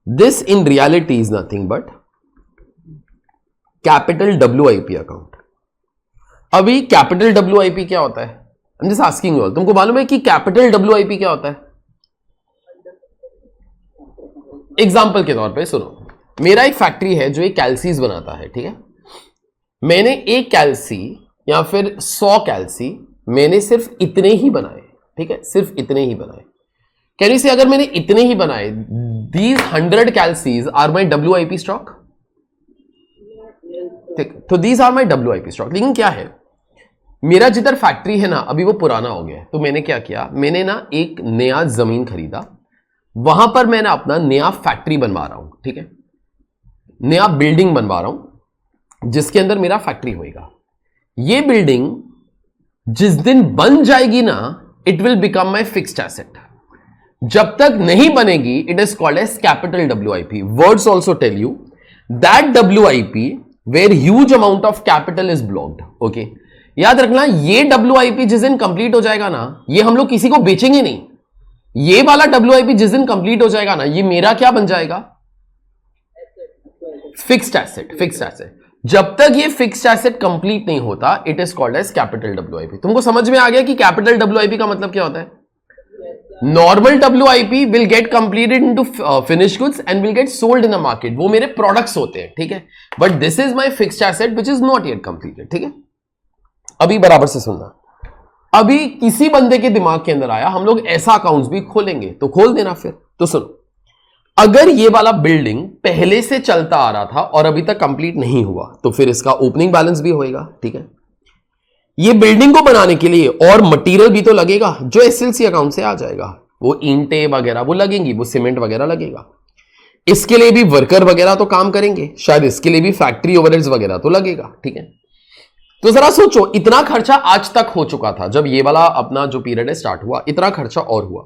this in reality is nothing but capital WIP account. अभी कैपिटल WIP क्या होता है? I am just asking you, तुमको मालूम है कि कैपिटल WIP क्या होता है? एग्जाम्पल के तौर पे सुनो, मेरा एक फैक्ट्री है जो एक कैल्सीज बनाता है, ठीक है। मैंने एक कैल्सी या फिर 100 कैल्सी मैंने सिर्फ इतने ही बनाए, ठीक है, सिर्फ इतने ही बनाए। कैन यू से अगर मैंने इतने ही बनाए, दीज 100 कैल्सीज आर माई WIP स्टॉक, ठीक, तो these are my WIP stock. लेकिन क्या है, मेरा जिधर फैक्ट्री है ना अभी वो पुराना हो गया है, तो मैंने क्या किया, मैंने ना एक नया जमीन खरीदा, वहां पर मैंने अपना नया फैक्ट्री बनवा रहा हूं, ठीक है, नया बिल्डिंग बनवा रहा हूं जिसके अंदर मेरा फैक्ट्री होएगा। ये बिल्डिंग जिस दिन बन जाएगी ना, it will become my fixed asset. जब तक नहीं बनेगी, it is called as capital WIP। Words also tell you that WIP where huge amount of capital is blocked. Okay, याद रखना, ये WIP जिस दिन कंप्लीट हो जाएगा ना, ये हम लोग किसी को बेचेंगे नहीं। ये वाला WIP जिस दिन कंप्लीट हो जाएगा ना, ये मेरा क्या बन जाएगा? Fixed asset. Fixed asset. जब तक ये फिक्स्ड एसेट कंप्लीट नहीं होता, it is called as capital WIP। तुमको समझ में आ गया कि कैपिटल WIP का मतलब क्या होता है? Normal WIP will get completed into finish goods and will get sold in the market, वो मेरे प्रोडक्ट्स होते हैं, ठीक है। But this is my fixed asset which is not yet completed, ठीक है। अभी बराबर से सुनना, अभी किसी बंदे के दिमाग के अंदर आया हम लोग ऐसा अकाउंट्स भी खोलेंगे, तो खोल देना फिर। तो सुनो, अगर ये वाला बिल्डिंग पहले से चलता आ रहा था और अभी तक कंप्लीट नहीं हुआ, तो फिर इसका ओपनिंग बैलेंस भी होएगा, ठीक है। ये बिल्डिंग को बनाने के लिए और मटेरियल भी तो लगेगा, जो SLC अकाउंट से आ जाएगा, वो ईंटें वगैरह वो लगेंगी, वो सीमेंट वगैरह लगेगा। इसके लिए भी वर्कर वगैरह तो काम करेंगे, शायद इसके लिए भी फैक्ट्री ओवरहेड्स वगैरह तो लगेगा, ठीक है। तो जरा सोचो, इतना खर्चा आज तक हो चुका था, जब ये वाला अपना जो पीरियड है स्टार्ट हुआ, इतना खर्चा और हुआ।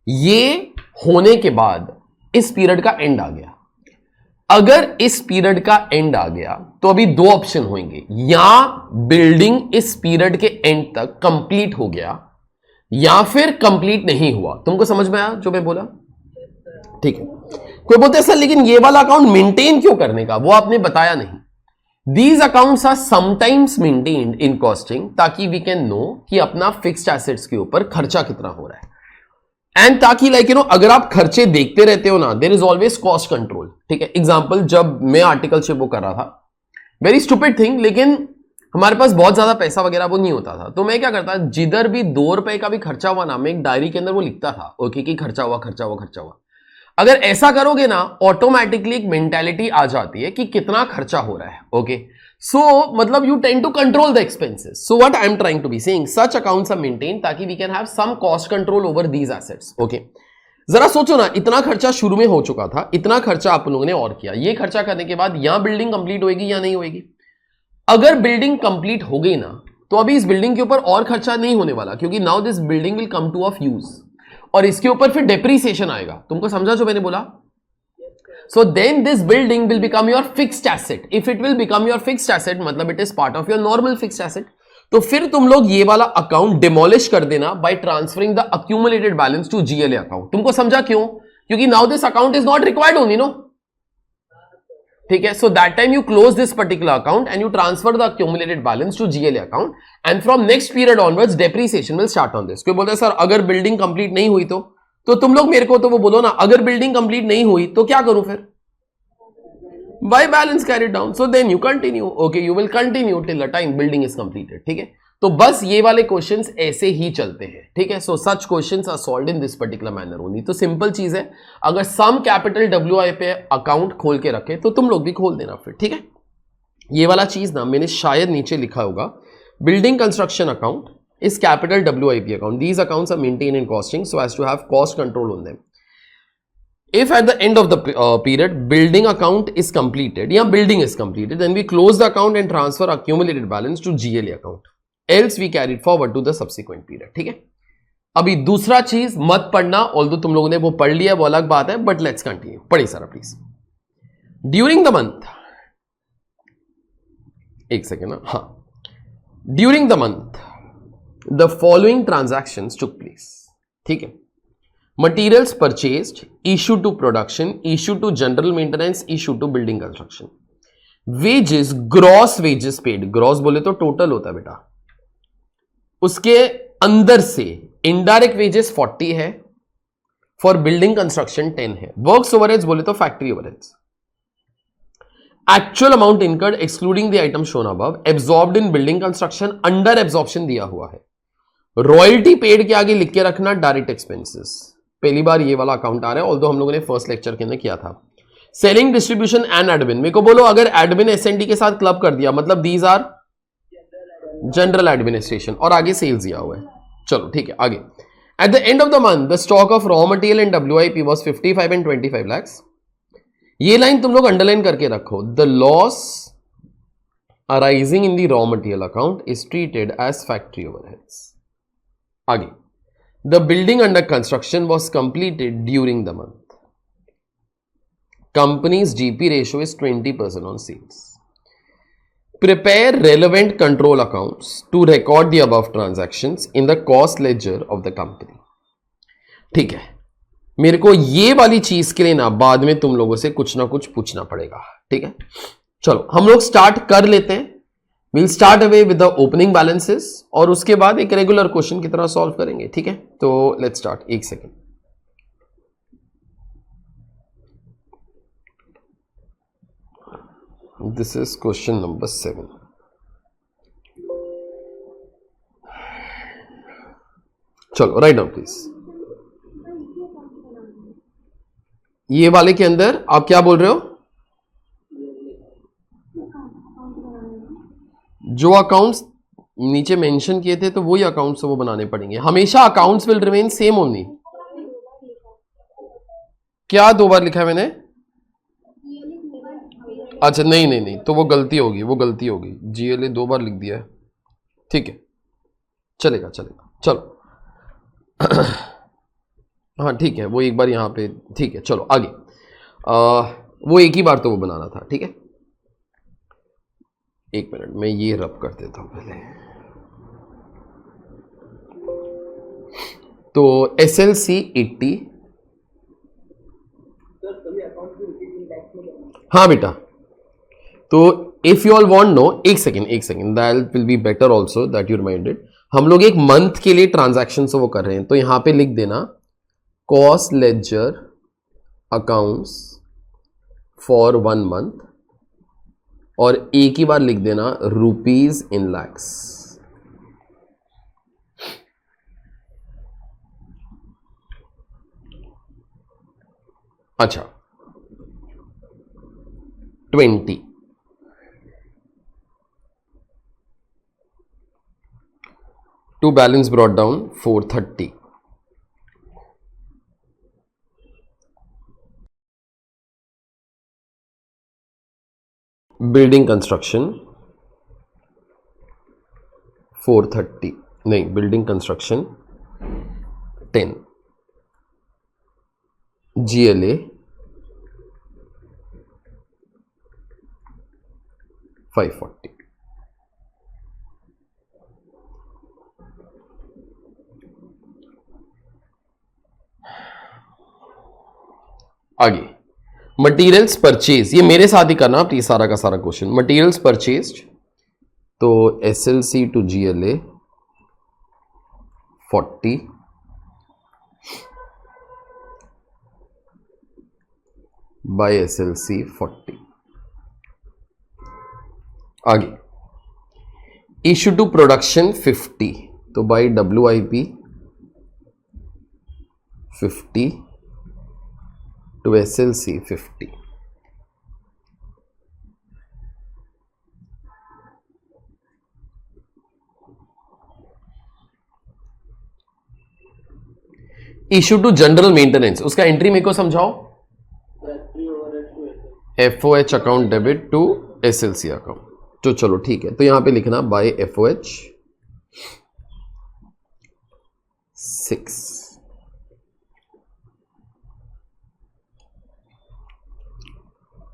ये होने के बाद इस पीरियड का एंड आ गया। अगर इस पीरियड का एंड आ गया तो अभी दो ऑप्शन होंगे, या बिल्डिंग इस पीरियड के एंड तक कंप्लीट हो गया या फिर कंप्लीट नहीं हुआ। तुमको समझ में आया जो मैं बोला? ठीक है। कोई बोलते सर लेकिन ये वाला अकाउंट मेंटेन क्यों करने का, वो आपने बताया नहीं। These accounts are sometimes maintained in costing ताकि we can know कि अपना फिक्स्ड एसेट्स के ऊपर खर्चा कितना हो रहा है, एंड ताकि अगर आप खर्चे देखते रहते हो ना, there is always cost control, ठीक है। एग्जांपल, जब मैं आर्टिकलशिप वो कर रहा था, वेरी स्टूपिड थिंग, लेकिन हमारे पास बहुत ज्यादा पैसा वगैरह वो नहीं होता था, तो मैं क्या करता, जिधर भी 2 रुपए का भी खर्चा हुआ ना, मैं एक डायरी के अंदर वो लिखता था, ओके, कि खर्चा हुआ, खर्चा हुआ, खर्चा हुआ। अगर ऐसा करोगे ना, ऑटोमेटिकली एक मेंटालिटी आ जाती है कि कितना खर्चा हो रहा है, ओके। सो मतलब you tend to control the expenses. So what I am trying to be saying, such accounts are maintain ताकि we can have some cost control over these assets, okay. जरा सोचो ना, इतना खर्चा शुरू में हो चुका था, इतना खर्चा आप लोगों ने और किया, ये खर्चा करने के बाद यहां बिल्डिंग कंप्लीट होएगी या नहीं होएगी? अगर बिल्डिंग कंप्लीट हो गई ना, तो अभी इस बिल्डिंग के ऊपर और खर्चा नहीं होने वाला, क्योंकि now this building will come two of use, और इसके ऊपर फिर डेप्रीसिएशन आएगा। तुमको समझा जो मैंने बोला? So then this building will become your fixed asset. If it will become your fixed asset, मतलब it is part of your normal fixed asset, तो फिर तुम लोग ये वाला अकाउंट डिमोलिश कर देना by transferring the accumulated balance to GLA account. तुमको समझा क्यों? क्योंकि now this account is not required only, no? ठीक है, so that time you close this particular account and you transfer the accumulated balance to GLA account, and from next period onwards depreciation will start on this. कोई बोलता है sir अगर building complete नहीं हुई तो तुम लोग मेरे को तो वो बोलो ना, अगर बिल्डिंग कंप्लीट नहीं हुई तो क्या करूं फिर? By balance carried down, so then you continue. Okay, you will continue till the time building is completed. ठीक है, तो बस ये वाले क्वेश्चंस ऐसे ही चलते हैं। ठीक है, so such questions are solved in this particular manner only. तो सिंपल चीज है, अगर सम कैपिटल WI पे अकाउंट खोल के रखे तो तुम लोग भी खोल देना फिर। ठीक है, ये वाला चीज ना मैंने शायद नीचे लिखा होगा, building construction account is capital WIP account. These accounts are maintain in costing so as to have cost control on them. If at the end of the period building account is completed, yeah, building is completed, then we close the account and transfer accumulated balance to GLA account. Else we carry it forward to the subsequent period. ठीक है, अभी दूसरा चीज मत पढ़ना, although तुम लोगों ने वो पढ़ लिया वो अलग बात है, बट लेट्स कंटिन्यू। पढ़िए सारा प्लीज। ड्यूरिंग द मंथ, एक सेकेंड ना, हाँ, during the month the following transactions took place. ठीक है, materials purchased, issue to production, issue to general maintenance, issue to building construction, wages, gross wages paid, gross बोले तो total होता है बेटा, उसके अंदर से indirect wages 40 है, for building construction 10 है, works overheads बोले तो factory overheads, actual amount incurred excluding the item shown above, absorbed in building construction, under absorption दिया हुआ है, रॉयल्टी पेड के आगे लिख के रखना डायरेक्ट एक्सपेंसेस। पहली बार ये वाला अकाउंट आ रहा है, ऑल्दो हम लोगों ने फर्स्ट लेक्चर के अंदर किया था। सेलिंग, डिस्ट्रीब्यूशन एंड एडमिन, मेरे को बोलो अगर एडमिन एसएनडी के साथ क्लब कर दिया मतलब दीज आर जनरल एडमिनिस्ट्रेशन, और आगे सेल्स दिया हुआ है। चलो ठीक है, आगे। At the end of the month the stock of raw material and WIP was 55 and 25 lakhs। ये लाइन तुम लोग अंडरलाइन करके रखो। The loss arising in the raw material account is treated as factory overheads. आगे, the building under construction was completed during the month. Company's GP ratio is 20% on sales. Prepare relevant control accounts to record the above transactions in the cost ledger of the company. ठीक है, मेरे को ये वाली चीज के लिए ना बाद में तुम लोगों से कुछ ना कुछ पूछना पड़ेगा। ठीक है, चलो हम लोग स्टार्ट कर लेते हैं। We'll start away with the opening balances और उसके बाद एक रेगुलर क्वेश्चन की तरह सॉल्व करेंगे। ठीक है, तो लेट्स स्टार्ट। एक second, this is question number 7। चलो राइट डाउन प्लीज। ये वाले के अंदर आप क्या बोल रहे हो? जो अकाउंट्स नीचे मेंशन किए थे तो वही अकाउंट्स वो बनाने पड़ेंगे। हमेशा accounts will remain same only. क्या 2 बार लिखा है मैंने? अच्छा नहीं नहीं नहीं, तो वो गलती होगी, वो गलती होगी। GLA 2 बार लिख दिया है। ठीक है, चलेगा चलेगा, चलो हाँ ठीक है, वो एक बार यहाँ पे। ठीक है, चलो आगे। वो एक ही बार तो वो बनाना था। ठीक है, एक मिनट मैं ये रब कर देता हूं पहले। तो SLC 80। हाँ बेटा, तो if you all want know, एक second that will be better also that you reminded. हम लोग एक मंथ के लिए ट्रांजैक्शन वो कर रहे हैं, तो यहां पे लिख देना cost ledger accounts for 1 month, और एक ही बार लिख देना रुपीज इन लैक्स। अच्छा 20 to balance brought down 430। building construction 430 नहीं, बिल्डिंग कंस्ट्रक्शन 10, GLA 540। आगे मटेरियल्स परचेज, ये मेरे साथ ही करना आप, ये सारा का सारा क्वेश्चन। मटेरियल्स परचेज्ड तो SLC to GLA 40 by SLC 40। आगे इशू टू प्रोडक्शन 50 तो by WIP 50 to SLC 50। Issue to general maintenance, उसका एंट्री मेरे को समझाओ। Factory overhead to SL. FOH account debit to SLC account, तो चलो ठीक है, तो यहां पे लिखना बाय FOH 6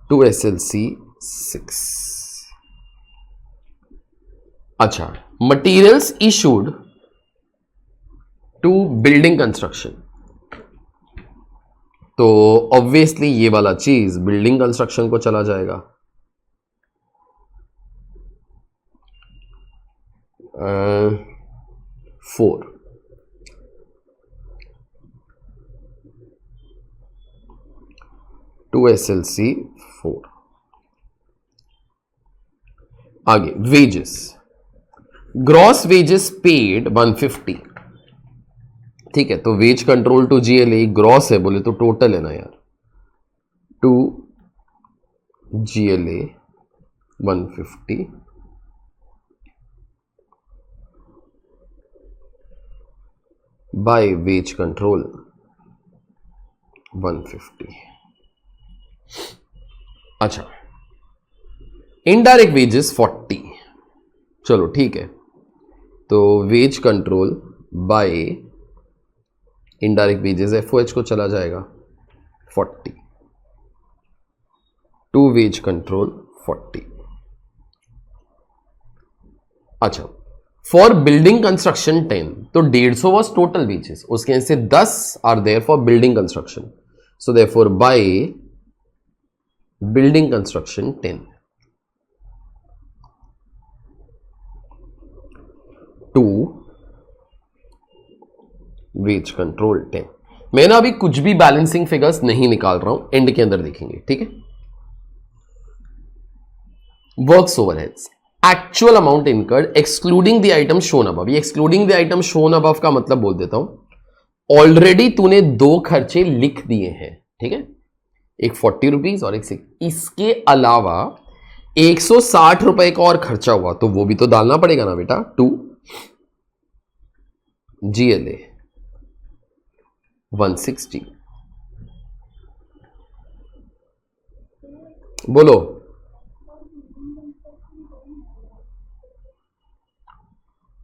टू SLC 6। अच्छा, materials issued to building construction, तो ऑब्वियसली ये वाला चीज बिल्डिंग कंस्ट्रक्शन को चला जाएगा। 4 टू SLC 4। आगे वेजेस, ग्रॉस वेजेस पेड 150, ठीक है, तो wage control to GLA gross है, बोले तो टोटल है ना यार, to GLA 150 by wage control 150। अच्छा, इनडायरेक्ट वेजेस 40, चलो ठीक है, तो wage control by indirect wages FOH को चला जाएगा 40 टू वेज कंट्रोल 40। अच्छा, फॉर बिल्डिंग कंस्ट्रक्शन 10, तो 150 वॉज टोटल वेजेस, उसके से 10 are there for building construction, so therefore by building construction 10 to wage control 10। मैं ना अभी कुछ भी बैलेंसिंग फिगर्स नहीं निकाल रहा हूं, एंड के अंदर देखेंगे, ठीक है। Works overheads, actual amount incurred excluding the item shown above, ये excluding the item shown above का मतलब बोल देता हूं, ऑलरेडी तूने 2 खर्चे लिख दिए हैं, ठीक है, एक 40 रुपीज और एक 6, इसके अलावा 160 रुपए का और खर्चा हुआ, तो वो भी तो डालना पड़ेगा ना बेटा, टू GLA 160। बोलो,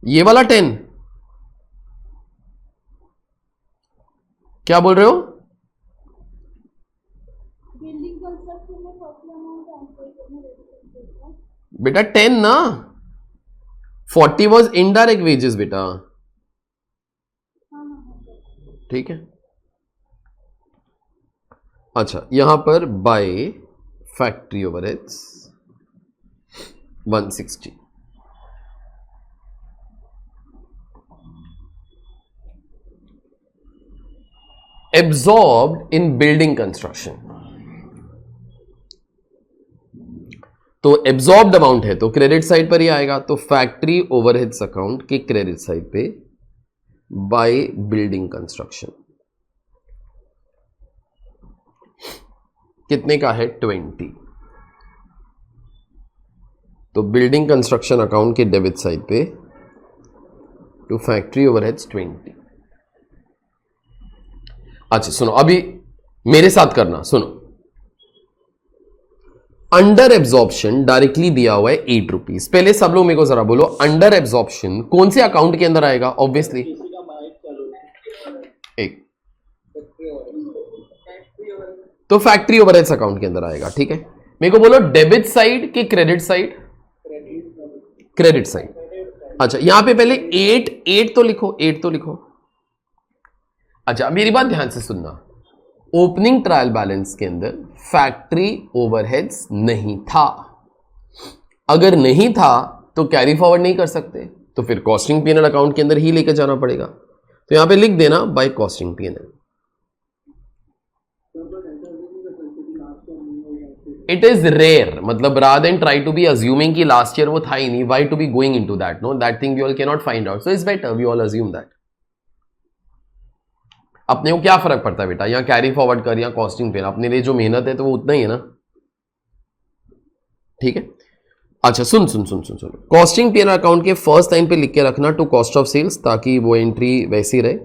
ये वाला 10 क्या बोल रहे हो? बिल्डिंग कंस्ट्रक्शन में टोटल अमाउंट ट्रांसफर करना है बेटा 10 ना, 40 वॉज इनडायरेक्ट वेजेस बेटा, ठीक है। अच्छा, यहां पर by factory overheads 160, absorbed in building construction, तो एब्जॉर्ब्ड अमाउंट है तो क्रेडिट साइड पर ही आएगा, तो फैक्ट्री ओवरहेड्स अकाउंट के क्रेडिट साइड पे बाय बिल्डिंग कंस्ट्रक्शन कितने का है 20, तो बिल्डिंग कंस्ट्रक्शन अकाउंट के डेबिट साइड पे टू फैक्ट्री ओवरहेड्स 20। अच्छा सुनो, अभी मेरे साथ करना, सुनो, अंडर एब्जॉर्प्शन डायरेक्टली दिया हुआ है 8 रुपीज। पहले सब लोग मेरे को जरा बोलो, अंडर एब्जॉर्प्शन कौन से अकाउंट के अंदर आएगा? ऑब्वियसली किसी का माइक चालू एक तो फैक्ट्री ओवरहेड्स अकाउंट के अंदर आएगा। ठीक है, मेरे को बोलो डेबिट साइड कि क्रेडिट साइड? Credit side. अच्छा, यहां पे पहले 8 तो लिखो, 8 तो लिखो। अच्छा, मेरी बात ध्यान से सुनना, ओपनिंग ट्रायल बैलेंस के अंदर फैक्ट्री ओवरहेड्स नहीं था। अगर नहीं था तो कैरी फॉरवर्ड नहीं कर सकते, तो फिर कॉस्टिंग पीएनएल अकाउंट के अंदर ही लेकर जाना पड़ेगा। तो यहां पे लिख देना by costing PNL. It is rare, मतलब rather than try to be assuming कि लास्ट ईयर वो था ही नहीं, why to be going into that? No, that thing we all can not find out, so it's better we all assume that. अपने को क्या फर्क पड़ता है बेटा, यहाँ कैरी फॉरवर्ड कर या कॉस्टिंग पे, अपने लिए जो मेहनत है तो वो उतना ही है ना। ठीक है, अच्छा सुन सुन सुन सुन सुन, कॉस्टिंग पीएनएल अकाउंट के फर्स्ट लाइन पे लिख के रखना टू कॉस्ट ऑफ सेल्स, ताकि वो एंट्री वैसी रहे।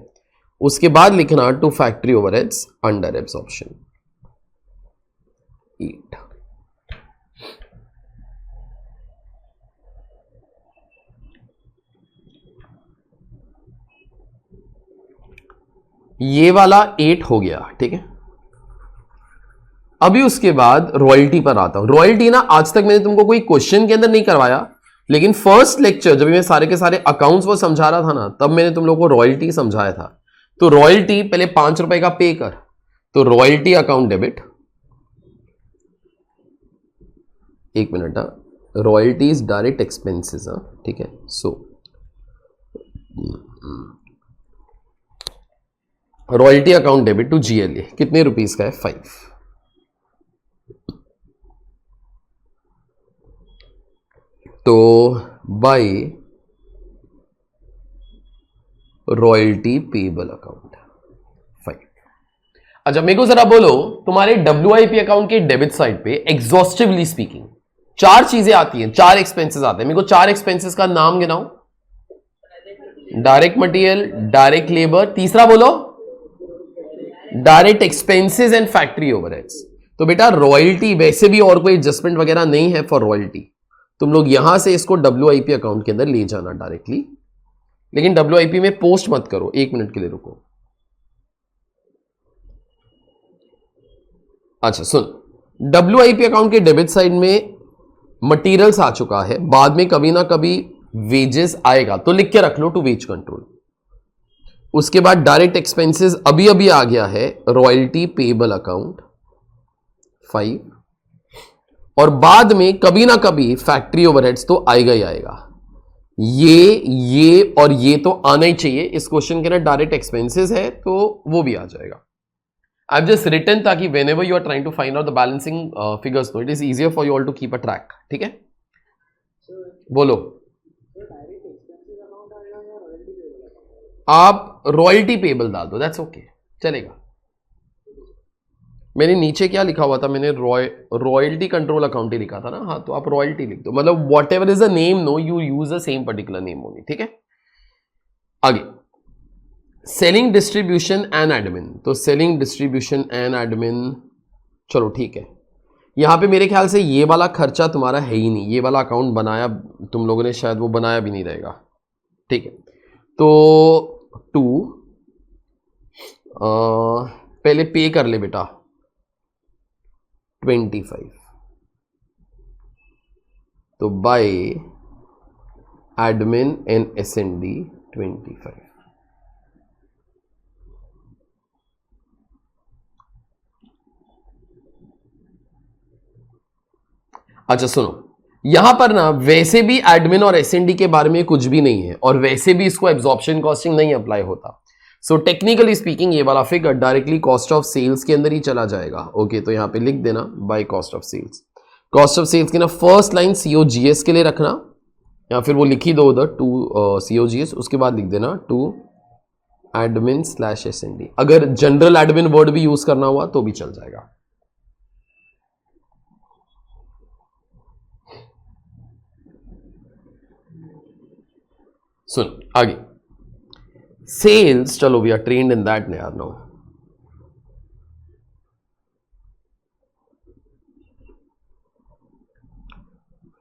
उसके बाद लिखना to factory overheads under absorption 8। ये वाला 8 हो गया। ठीक है, अभी उसके बाद रॉयल्टी पर आता हूं। रॉयल्टी ना आज तक मैंने तुमको कोई क्वेश्चन के अंदर नहीं करवाया, लेकिन फर्स्ट लेक्चर जब मैं सारे के सारे अकाउंट्स वो समझा रहा था ना, तब मैंने तुम लोगों को रॉयल्टी समझाया था। तो रॉयल्टी पहले 5 रुपए का पे कर, तो रॉयल्टी अकाउंट डेबिट, एक मिनट, रॉयल्टीज डायरेक्ट एक्सपेंसेस। ठीक है, so royalty account debit to GLA कितने रुपीस का है? 5। तो बाय रॉयल्टी पेबल अकाउंट 5। अच्छा, मेरे को जरा बोलो, तुम्हारे डब्ल्यूआईपी अकाउंट के डेबिट साइड पे एग्जॉस्टिवली स्पीकिंग 4 चीजें आती हैं, 4 एक्सपेंसेस आते हैं। मेरे को 4 एक्सपेंसेस का नाम गिनाओ। डायरेक्ट मटेरियल, डायरेक्ट लेबर, तीसरा बोलो direct expenses and factory overheads. तो बेटा रॉयल्टी वैसे भी और कोई एडजस्टमेंट वगैरह नहीं है फॉर रॉयल्टी, तुम लोग यहां से इसको डब्ल्यूआईपी अकाउंट के अंदर ले जाना डायरेक्टली, लेकिन डब्ल्यूआईपी में पोस्ट मत करो, 1 मिनट के लिए रुको। अच्छा सुन, डब्ल्यूआईपी अकाउंट के डेबिट साइड में मटेरियल्स आ चुका है, बाद में कभी ना कभी वेजेस आएगा, तो लिख के रख लो टू वेज कंट्रोल। उसके बाद डायरेक्ट एक्सपेंसेस अभी अभी आ गया है, रॉयल्टी पेबल अकाउंट 5, और बाद में कभी ना कभी फैक्ट्री ओवरहेड्स तो आएगा ही आएगा। ये और ये तो आना ही चाहिए। इस क्वेश्चन के अंदर डायरेक्ट एक्सपेंसेस है तो वो भी आ जाएगा। आई हैव जस्ट रिटन ताकि whenever you are trying to find out the balancing figures, no it is easier for you all to keep a track. ठीक है, बोलो आप रॉयल्टी पेबल डाल दो, दैट्स ओके, चलेगा। मैंने नीचे क्या लिखा हुआ था, मैंने रॉयल्टी कंट्रोल अकाउंट ही लिखा था ना। हाँ, तो आप रॉयल्टी लिख दो, मतलब whatever is a name, no you use the same particular name only. ठीक है, आगे सेलिंग डिस्ट्रीब्यूशन एंड एडमिन। तो सेलिंग डिस्ट्रीब्यूशन एंड एडमिन, चलो ठीक है। यहां पे मेरे ख्याल से ये वाला खर्चा तुम्हारा है ही नहीं, ये वाला अकाउंट बनाया तुम लोगों ने, शायद वो बनाया भी नहीं रहेगा। ठीक है, तो पहले पे कर ले बेटा 25, तो बाय एडमिन एंड एसएनडी 25। अच्छा सुनो, यहां पर ना वैसे भी एडमिन और एसएनडी के बारे में कुछ भी नहीं है, और वैसे भी इसको एब्जॉर्प्शन कॉस्टिंग नहीं अप्लाई होता। सो टेक्निकली स्पीकिंग ये वाला figure directly cost of sales के अंदर ही चला जाएगा। ओके, तो यहां पे लिख देना by cost of sales. Cost of sales की ना फर्स्ट लाइन सीओजीएस के लिए रखना, या फिर वो लिखी दो उधर टू सीओजीएस, उसके बाद लिख देना टू एडमिन स्लैश एसएनडी। अगर जनरल एडमिन वर्ड भी यूज करना हुआ तो भी चल जाएगा। सुन आगे, सेल्स, चलो we are trained in that यार नाउ।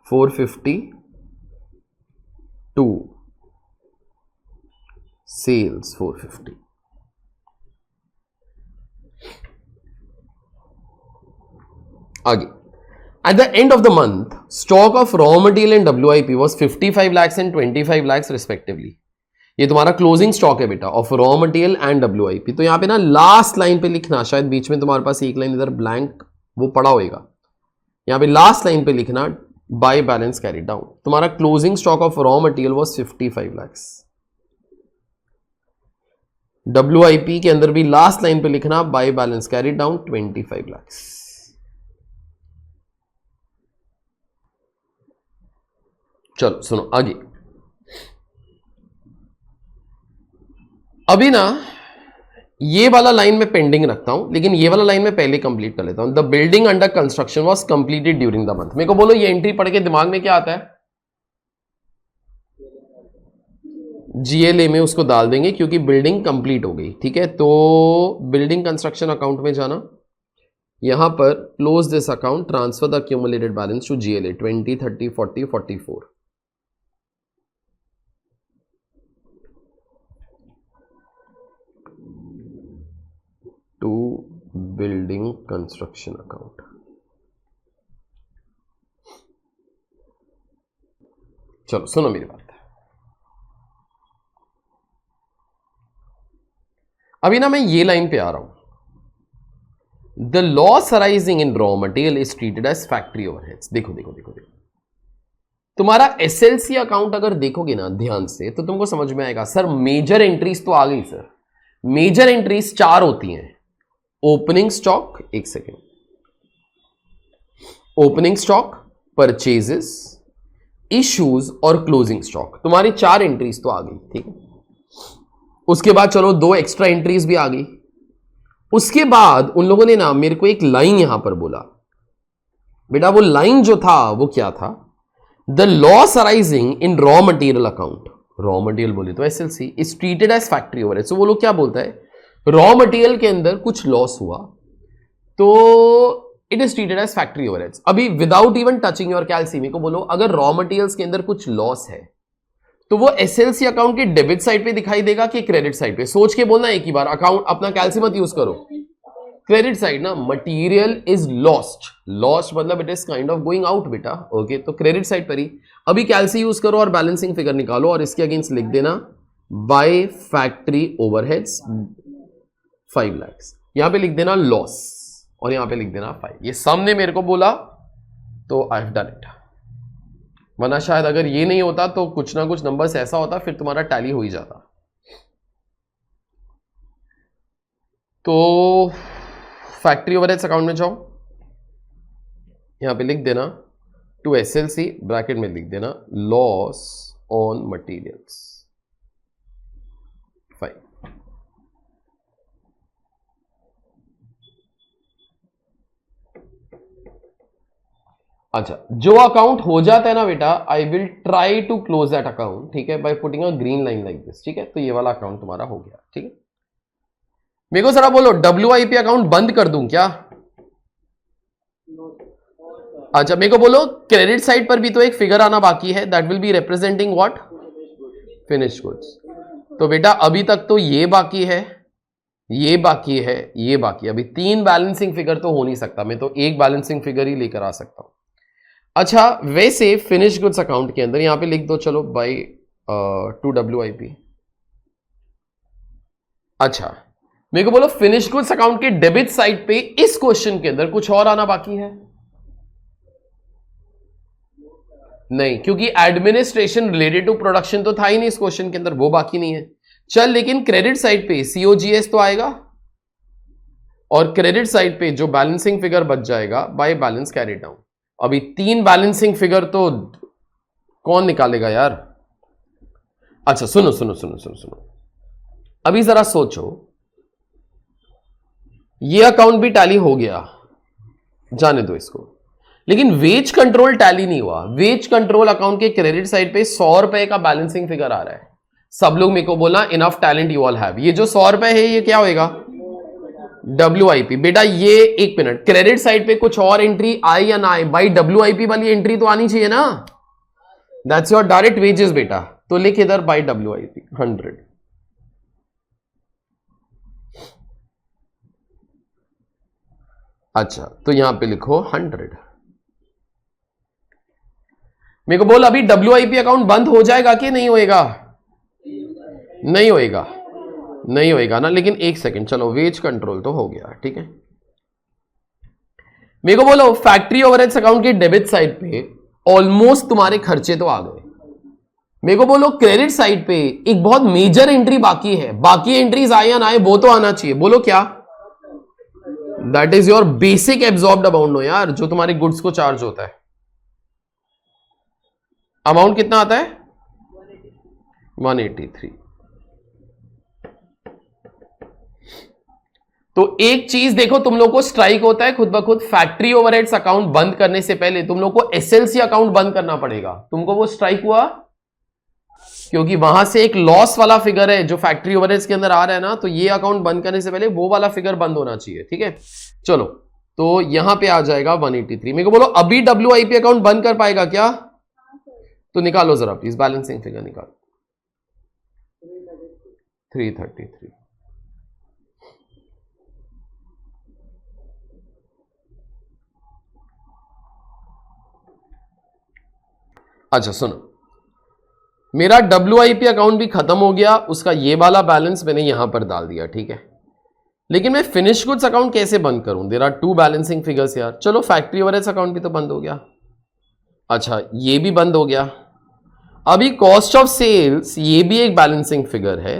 452 सेल्स 450। आगे, at the end of the month, stock of raw material and WIP was 55 lakhs and 25 lakhs respectively. ये तुम्हारा क्लोजिंग स्टॉक है बेटा of raw material and WIP। तो यहाँ पे ना लास्ट लाइन पे लिखना, शायद बीच में तुम्हारे पास एक लाइन इधर ब्लैंक वो पड़ा होएगा, यहाँ पे लास्ट लाइन पे लिखना बाय बैलेंस कैरी डाउन। तुम्हारा closing stock of raw material was 55 lakhs। WIP के अंदर भी लास्ट लाइन पे लिखना bye balance carry down 25 lakhs। चलो सुनो आगे। अभी ना ये वाला लाइन में पेंडिंग रखता हूं, लेकिन ये वाला लाइन में पहले कंप्लीट कर लेता हूं। The building under construction was completed during the month. मेरे को बोलो ये एंट्री पढ़ के दिमाग में क्या आता है? GLA में उसको डाल देंगे क्योंकि बिल्डिंग कंप्लीट हो गई। ठीक है, तो बिल्डिंग कंस्ट्रक्शन अकाउंट में जाना, यहां पर close this account, transfer the accumulated balance to GLA 20, 30, 40, 44 to building construction account. चलो सुनो मेरी बात। अभी ना मैं ये लाइन पे आ रहा हूं, the loss arising in raw material is treated as factory overheads. देखो देखो देखो देखो, तुम्हारा SLC अकाउंट अगर देखोगे ना ध्यान से तो तुमको समझ में आएगा। सर मेजर एंट्रीज तो आ गई सर, मेजर एंट्रीज 4 होती हैं। ओपनिंग स्टॉक, एक second, opening stock, purchases, issues और क्लोजिंग स्टॉक, तुम्हारी 4 एंट्रीज तो आ गई। ठीक है, उसके बाद चलो 2 एक्स्ट्रा एंट्रीज भी आ गई। उसके बाद उन लोगों ने ना मेरे को एक लाइन यहां पर बोला, बेटा वो लाइन जो था वो क्या था? The loss arising in raw material account, raw material बोले तो SLC is treated as factory overhead. सो वो लोग क्या बोलता है, रॉ मटेरियल के अंदर कुछ लॉस हुआ तो it is treated as factory overheads. अभी without even touching your calci को बोलो, अगर रॉ मटेरियल्स के अंदर कुछ लॉस है तो वो SLC अकाउंट के डेबिट साइड पे दिखाई देगा कि क्रेडिट साइड पे? सोच के बोलना एक ही बार, अकाउंट अपना कैलसी मत यूज करो, क्रेडिट साइड ना। मटीरियल इज लॉस्ट, लॉस्ट मतलब it is kind of going out बेटा। ओके, तो क्रेडिट साइड पर ही अभी कैलसी यूज करो और बैलेंसिंग फिगर निकालो और इसके अगेंस्ट लिख देना बाय फैक्ट्री ओवरहेड्स 5 lakhs। यहां पे लिख देना लॉस और यहां पे लिख देना 5। ये सामने मेरे को बोला तो आई हैव डन इट, वरना शायद अगर ये नहीं होता तो कुछ ना कुछ नंबर्स ऐसा होता फिर तुम्हारा टैली हो ही जाता। तो फैक्ट्री ओवरहेड्स अकाउंट में जाओ, यहां पे लिख देना टू SLC, ब्रैकेट में लिख देना लॉस ऑन मटीरियल्स 5। अच्छा, जो अकाउंट हो जाता है ना बेटा, I will try to close that account, ठीक है, by putting a green line like this. ठीक है, तो ये वाला अकाउंट तुम्हारा हो गया। ठीक है, मेरे को जरा बोलो WIP अकाउंट बंद कर दूं क्या? अच्छा, मेरे को बोलो क्रेडिट साइड पर भी तो एक फिगर आना बाकी है, that will be representing what? Finished goods. तो बेटा अभी तक तो ये बाकी है, ये बाकी है, ये बाकी है। अभी 3 बैलेंसिंग फिगर तो हो नहीं सकता, मैं तो एक बैलेंसिंग फिगर ही लेकर आ सकता हूं। अच्छा, वैसे फिनिश गुड्स अकाउंट के अंदर यहां पे लिख दो चलो बाय टू WIP। अच्छा, मेरे को बोलो फिनिश गुड्स अकाउंट के डेबिट साइड पे इस क्वेश्चन के अंदर कुछ और आना बाकी है? नहीं, क्योंकि एडमिनिस्ट्रेशन रिलेटेड टू प्रोडक्शन तो था ही नहीं इस क्वेश्चन के अंदर, वो बाकी नहीं है। चल, लेकिन क्रेडिट साइड पे COGS तो आएगा और क्रेडिट साइड पे जो बैलेंसिंग फिगर बच जाएगा बाय बैलेंस कैरी डाउन। अभी 3 बैलेंसिंग फिगर तो कौन निकालेगा यार? अच्छा सुनो सुनो सुनो सुनो सुनो, अभी जरा सोचो, ये अकाउंट भी टैली हो गया, जाने दो इसको, लेकिन वेज कंट्रोल टैली नहीं हुआ। वेज कंट्रोल अकाउंट के क्रेडिट साइड पे 100 रुपए का बैलेंसिंग फिगर आ रहा है। सब लोग मेरे को बोला enough talent you all have. ये जो 100 रुपए है ये क्या होएगा? WIP बेटा ये एक मिनट, क्रेडिट साइड पे कुछ और एंट्री आए या ना आए, भाई WIP वाली एंट्री तो आनी चाहिए ना, दैट्स योर डायरेक्ट वेजेस बेटा, तो लिख इधर बाई WIP 100। अच्छा तो यहां पे लिखो 100। मेरे को बोल अभी WIP अकाउंट बंद हो जाएगा कि नहीं होएगा? नहीं होएगा, नहीं होएगा ना, लेकिन एक सेकंड, चलो वेज कंट्रोल तो हो गया, ठीक है। मेरे को बोलो फैक्ट्री ओवरहेड्स अकाउंट के डेबिट साइड पे ऑलमोस्ट तुम्हारे खर्चे तो आ गए। मेरे को बोलो क्रेडिट साइड पे एक बहुत मेजर एंट्री बाकी है, बाकी एंट्रीज आए या ना आए वो तो आना चाहिए, बोलो क्या? That is your basic absorbed amount no यार, जो तुम्हारे गुड्स को चार्ज होता है। अमाउंट कितना आता है? 183। तो एक चीज देखो, तुम लोग को स्ट्राइक होता है खुद ब खुद, फैक्ट्री ओवरहेड्स अकाउंट बंद करने से पहले तुम लोग को SLC अकाउंट बंद करना पड़ेगा। तुमको वो स्ट्राइक हुआ क्योंकि वहां से एक लॉस वाला फिगर है जो फैक्ट्री ओवरहेड्स के अंदर आ रहा है ना, तो ये अकाउंट बंद करने से पहले वो वाला फिगर बंद होना चाहिए, ठीक है। चलो तो यहां पे आ जाएगा 183। मेरे को बोलो अभी WIP अकाउंट बंद कर पाएगा क्या? तो निकालो जरा प्लीज, बैलेंसिंग फिगर निकालो। 333। अच्छा सुनो, मेरा WIP अकाउंट भी खत्म हो गया, उसका ये वाला बैलेंस मैंने यहां पर डाल दिया, ठीक है। लेकिन मैं फिनिश गुड्स अकाउंट कैसे बंद करूं? देयर आर 2 बैलेंसिंग फिगर्स यार। चलो फैक्ट्री ओवरहेड्स अकाउंट भी तो बंद हो गया, अच्छा ये भी बंद हो गया। अभी कॉस्ट ऑफ सेल्स ये भी एक बैलेंसिंग फिगर है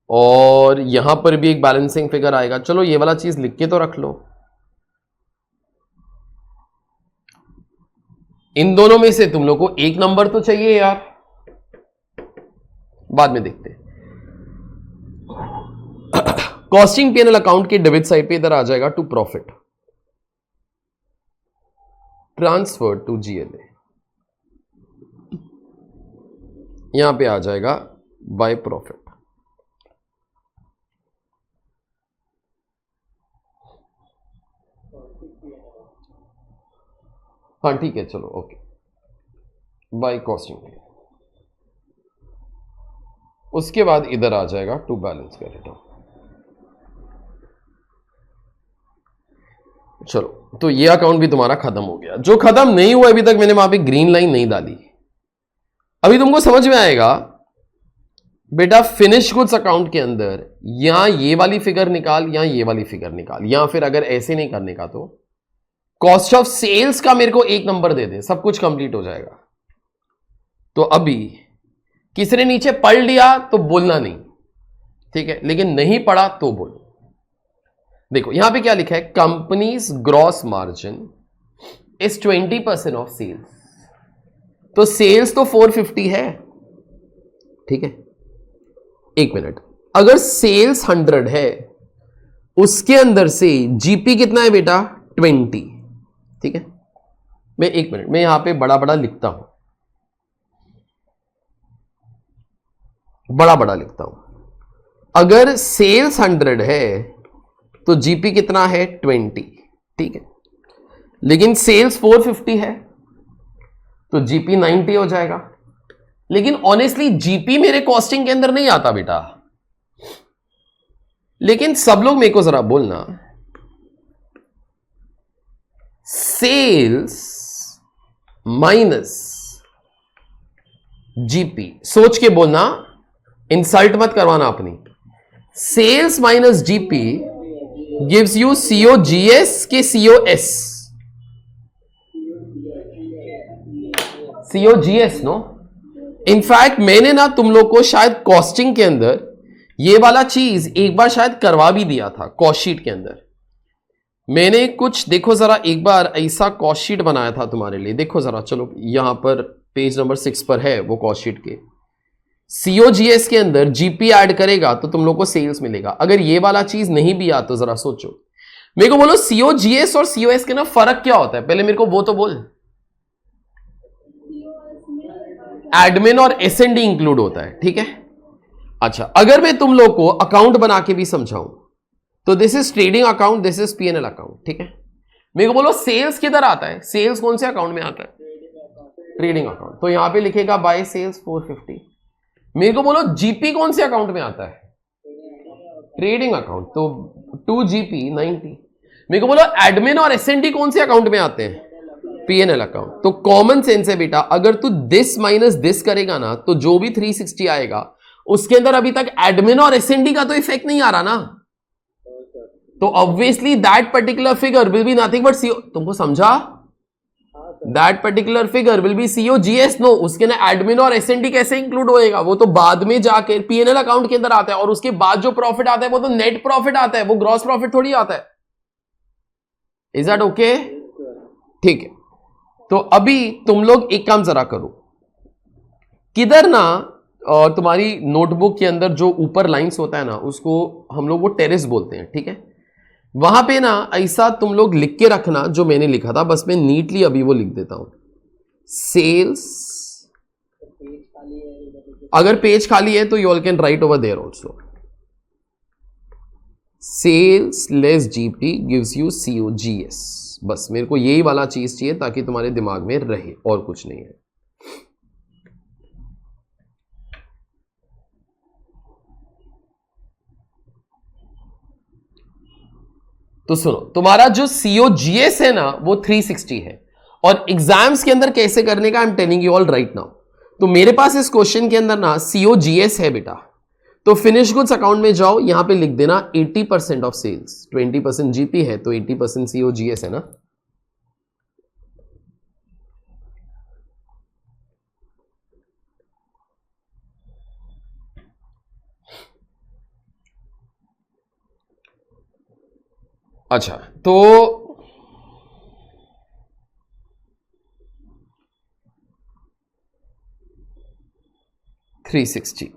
और यहां पर भी एक बैलेंसिंग फिगर आएगा। चलो ये वाला चीज लिख के तो रख लो। इन दोनों में से तुम लोग को एक नंबर तो चाहिए यार, बाद में देखते हैं। कॉस्टिंग P&L अकाउंट के डेबिट साइड पे इधर आ जाएगा to profit, transfer to GLA, यहां पे आ जाएगा बाय प्रॉफिट। हाँ ठीक है, चलो ओके, बाय कॉस्टिंग। उसके बाद इधर आ जाएगा टू बैलेंस कैरेक्टर। चलो तो ये अकाउंट भी तुम्हारा खत्म हो गया। जो खत्म नहीं हुआ अभी तक, मैंने वहां पे ग्रीन लाइन नहीं डाली। अभी तुमको समझ में आएगा बेटा, फिनिश गुड्स अकाउंट के अंदर यहां ये वाली फिगर निकाल, यहां ये वाली फिगर निकाल, या फिर अगर ऐसे नहीं करने का तो कॉस्ट ऑफ सेल्स का मेरे को एक नंबर दे दे, सब कुछ कंप्लीट हो जाएगा। तो अभी किसी ने नीचे पढ़ लिया तो बोलना नहीं, ठीक है, लेकिन नहीं पढ़ा तो बोलो। देखो यहां पे क्या लिखा है, company's gross margin is 20% of sales. तो सेल्स तो 450 है, ठीक है। एक मिनट, अगर सेल्स 100 है, उसके अंदर से जीपी कितना है बेटा? 20, ठीक है। मैं एक मिनट, मैं यहां पे बड़ा बड़ा लिखता हूं, बड़ा बड़ा लिखता हूं। अगर सेल्स 100 है तो जीपी कितना है? 20, ठीक है। लेकिन सेल्स 450 है तो जीपी 90 हो जाएगा। लेकिन ऑनेस्टली जीपी मेरे कॉस्टिंग के अंदर नहीं आता बेटा। लेकिन सब लोग मेरे को जरा बोलना, सेल्स माइनस जीपी, सोच के बोलना, इंसल्ट मत करवाना अपनी। Sales minus GP gives you COGS के COS, COGS नो। इनफैक्ट मैंने ना तुम लोग को शायद कॉस्टिंग के अंदर ये वाला चीज एक बार शायद करवा भी दिया था। कॉस्ट शीट के अंदर मैंने कुछ, देखो जरा, एक बार ऐसा कॉस्ट शीट बनाया था तुम्हारे लिए, देखो जरा। चलो यहां पर पेज नंबर 6 पर है वो कॉस्ट शीट के। COGS के अंदर जीपी ऐड करेगा तो तुम लोग को सेल्स मिलेगा। अगर ये वाला चीज नहीं भी आता तो जरा सोचो। मेरे को बोलो COGS और COS के ना फर्क क्या होता है, पहले मेरे को वो तो बोल। एडमिन और S&D इंक्लूड होता है, ठीक है। अच्छा, अगर मैं तुम लोग को अकाउंट बना के भी समझाऊं, तो this is trading account, this is PNL account, ठीक है। मेरे को बोलो सेल्स किधर आता है, सेल्स कौन से अकाउंट में आता है, ट्रेडिंग अकाउंट, तो यहां पे लिखेगा बाय सेल्स 450। मेरे को बोलो जीपी कौन से अकाउंट में आता है, ट्रेडिंग अकाउंट, तो 2GP 90। मेरे को बोलो एडमिन और एसएनडी कौन से अकाउंट में आते हैं, पीएनएल अकाउंट। तो कॉमन सेंस है बेटा, अगर तू दिस माइनस दिस करेगा ना तो जो भी 360 आएगा उसके अंदर अभी तक एडमिन और एसएनडी का तो इफेक्ट नहीं आ रहा ना, तो obviously that particular figure will be nothing but CO, तुमको समझा, that particular figure will be COGS। No, उसके ना एडमिन और एसएनडी कैसे इंक्लूड होएगा, वो तो बाद में जाके पीएनएल अकाउंट के अंदर आता है, और उसके बाद जो प्रॉफिट आता है वो तो नेट प्रॉफिट आता है, वो ग्रॉस प्रॉफिट थोड़ी आता है। Is that okay? ठीक है, तो अभी तुम लोग एक काम जरा करो, किधर ना तुम्हारी नोटबुक के अंदर जो ऊपर लाइंस होता है ना, उसको हम लोग वो टेरेस बोलते हैं, ठीक है। वहां पे ना ऐसा तुम लोग लिख के रखना जो मैंने लिखा था, बस मैं नीटली अभी वो लिख देता हूं, सेल्स। अगर पेज खाली है तो you all can write over there also, sales less GP gives you COGS। बस मेरे को यही वाला चीज चाहिए ताकि तुम्हारे दिमाग में रहे, और कुछ नहीं है। तो सुनो, तुम्हारा जो COGS है ना वो 360 है, और एग्जाम्स के अंदर कैसे करने का I am telling you all right now. तो मेरे पास इस क्वेश्चन के अंदर ना COGS है बेटा, तो फिनिश गुड्स अकाउंट में जाओ, यहां पे लिख देना 80% ऑफ सेल्स, 20% जीपी है तो 80% COGS है ना। अच्छा, तो थ्री 360,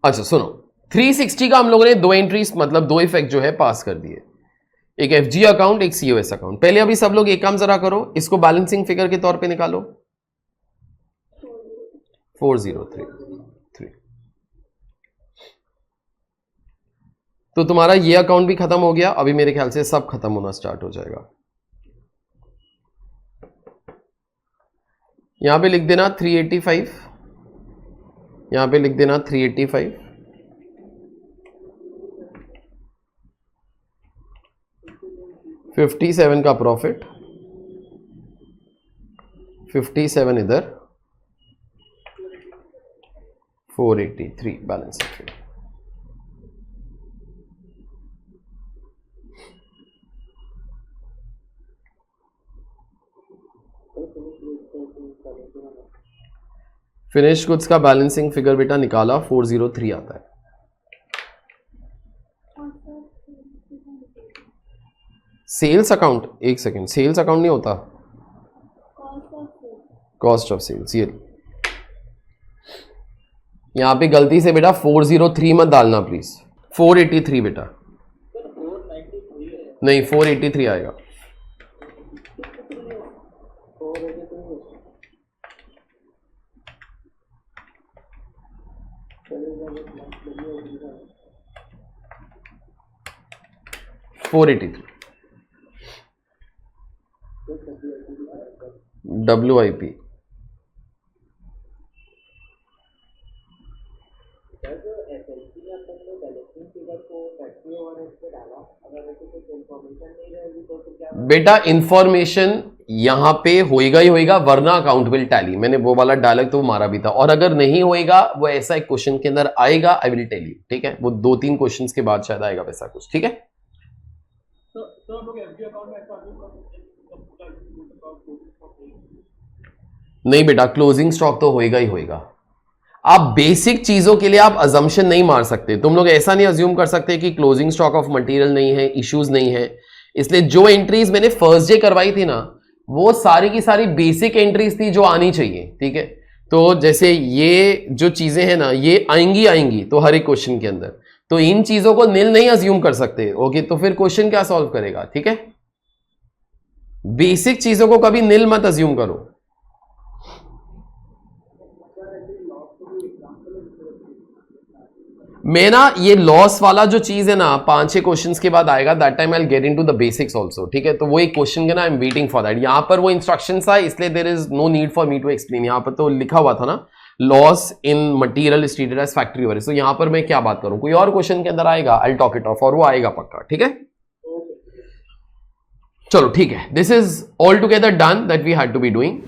अच्छा सुनो, 360 का हम लोगों ने दो एंट्रीज, मतलब दो इफेक्ट जो है पास कर दिए, एक FG अकाउंट, एक COS अकाउंट। पहले अभी सब लोग एक काम जरा करो, इसको बैलेंसिंग फिगर के तौर पे निकालो, 4033। तो तुम्हारा ये अकाउंट भी खत्म हो गया, अभी मेरे ख्याल से सब खत्म होना स्टार्ट हो जाएगा। यहां पे लिख देना 385, यहां पे लिख देना 385, $57 का प्रॉफिट, 57 इधर, 483 बैलेंस शीट। फिनिश गुड्स का बैलेंसिंग फिगर बेटा निकाला, 403 आता है। सेल्स अकाउंट, एक सेकेंड, सेल्स अकाउंट नहीं होता, कॉस्ट ऑफ सेल्स। ये यहां पे गलती से बेटा 403 मत डालना प्लीज, 483 बेटा, नहीं 483 आएगा। WIP बेटा इंफॉर्मेशन यहां पे होएगा ही होएगा, वरना अकाउंट विल टैली। मैंने वो वाला डायलॉग तो मारा भी था, और अगर नहीं होएगा वो ऐसा एक क्वेश्चन के अंदर आएगा, आई विल टेल यू, ठीक है। वो 2-3 क्वेश्चंस के बाद शायद आएगा वैसा कुछ, ठीक है। नहीं बेटा, क्लोजिंग स्टॉक तो होएगा ही होएगा। आप बेसिक चीजों के लिए आप अजम्पशन नहीं मार सकते, तुम लोग ऐसा नहीं अज्यूम कर सकते कि क्लोजिंग स्टॉक ऑफ मटेरियल नहीं है, इश्यूज नहीं है। इसलिए जो एंट्रीज मैंने फर्स्ट डे करवाई थी ना, वो सारी की सारी बेसिक एंट्रीज थी जो आनी चाहिए, ठीक है। तो जैसे ये जो चीजें हैं ना, ये आएंगी तो हर एक क्वेश्चन के अंदर, तो इन चीजों को नील नहीं अज्यूम कर सकते, ओके। तो फिर क्वेश्चन क्या सॉल्व करेगा, ठीक है। बेसिक चीजों को कभी नील मत अज्यूम करो। मैं ना ये लॉस वाला जो चीज है ना 5-6 क्वेश्चंस के बाद आएगा, that time I will get into the basics also, ठीक है। तो वो एक क्वेश्चन के ना I am waiting for that. यहां पर वो इंस्ट्रक्शन था, इसलिए there is no need for me to explain. यहां पर तो लिखा हुआ था ना loss in material is treated as factory overhead. तो यहां पर मैं क्या बात करूं, कोई और क्वेश्चन के अंदर आएगा I will talk it off, और वो आएगा पक्का, ठीक है। चलो ठीक है, this is all together done that we had to be doing.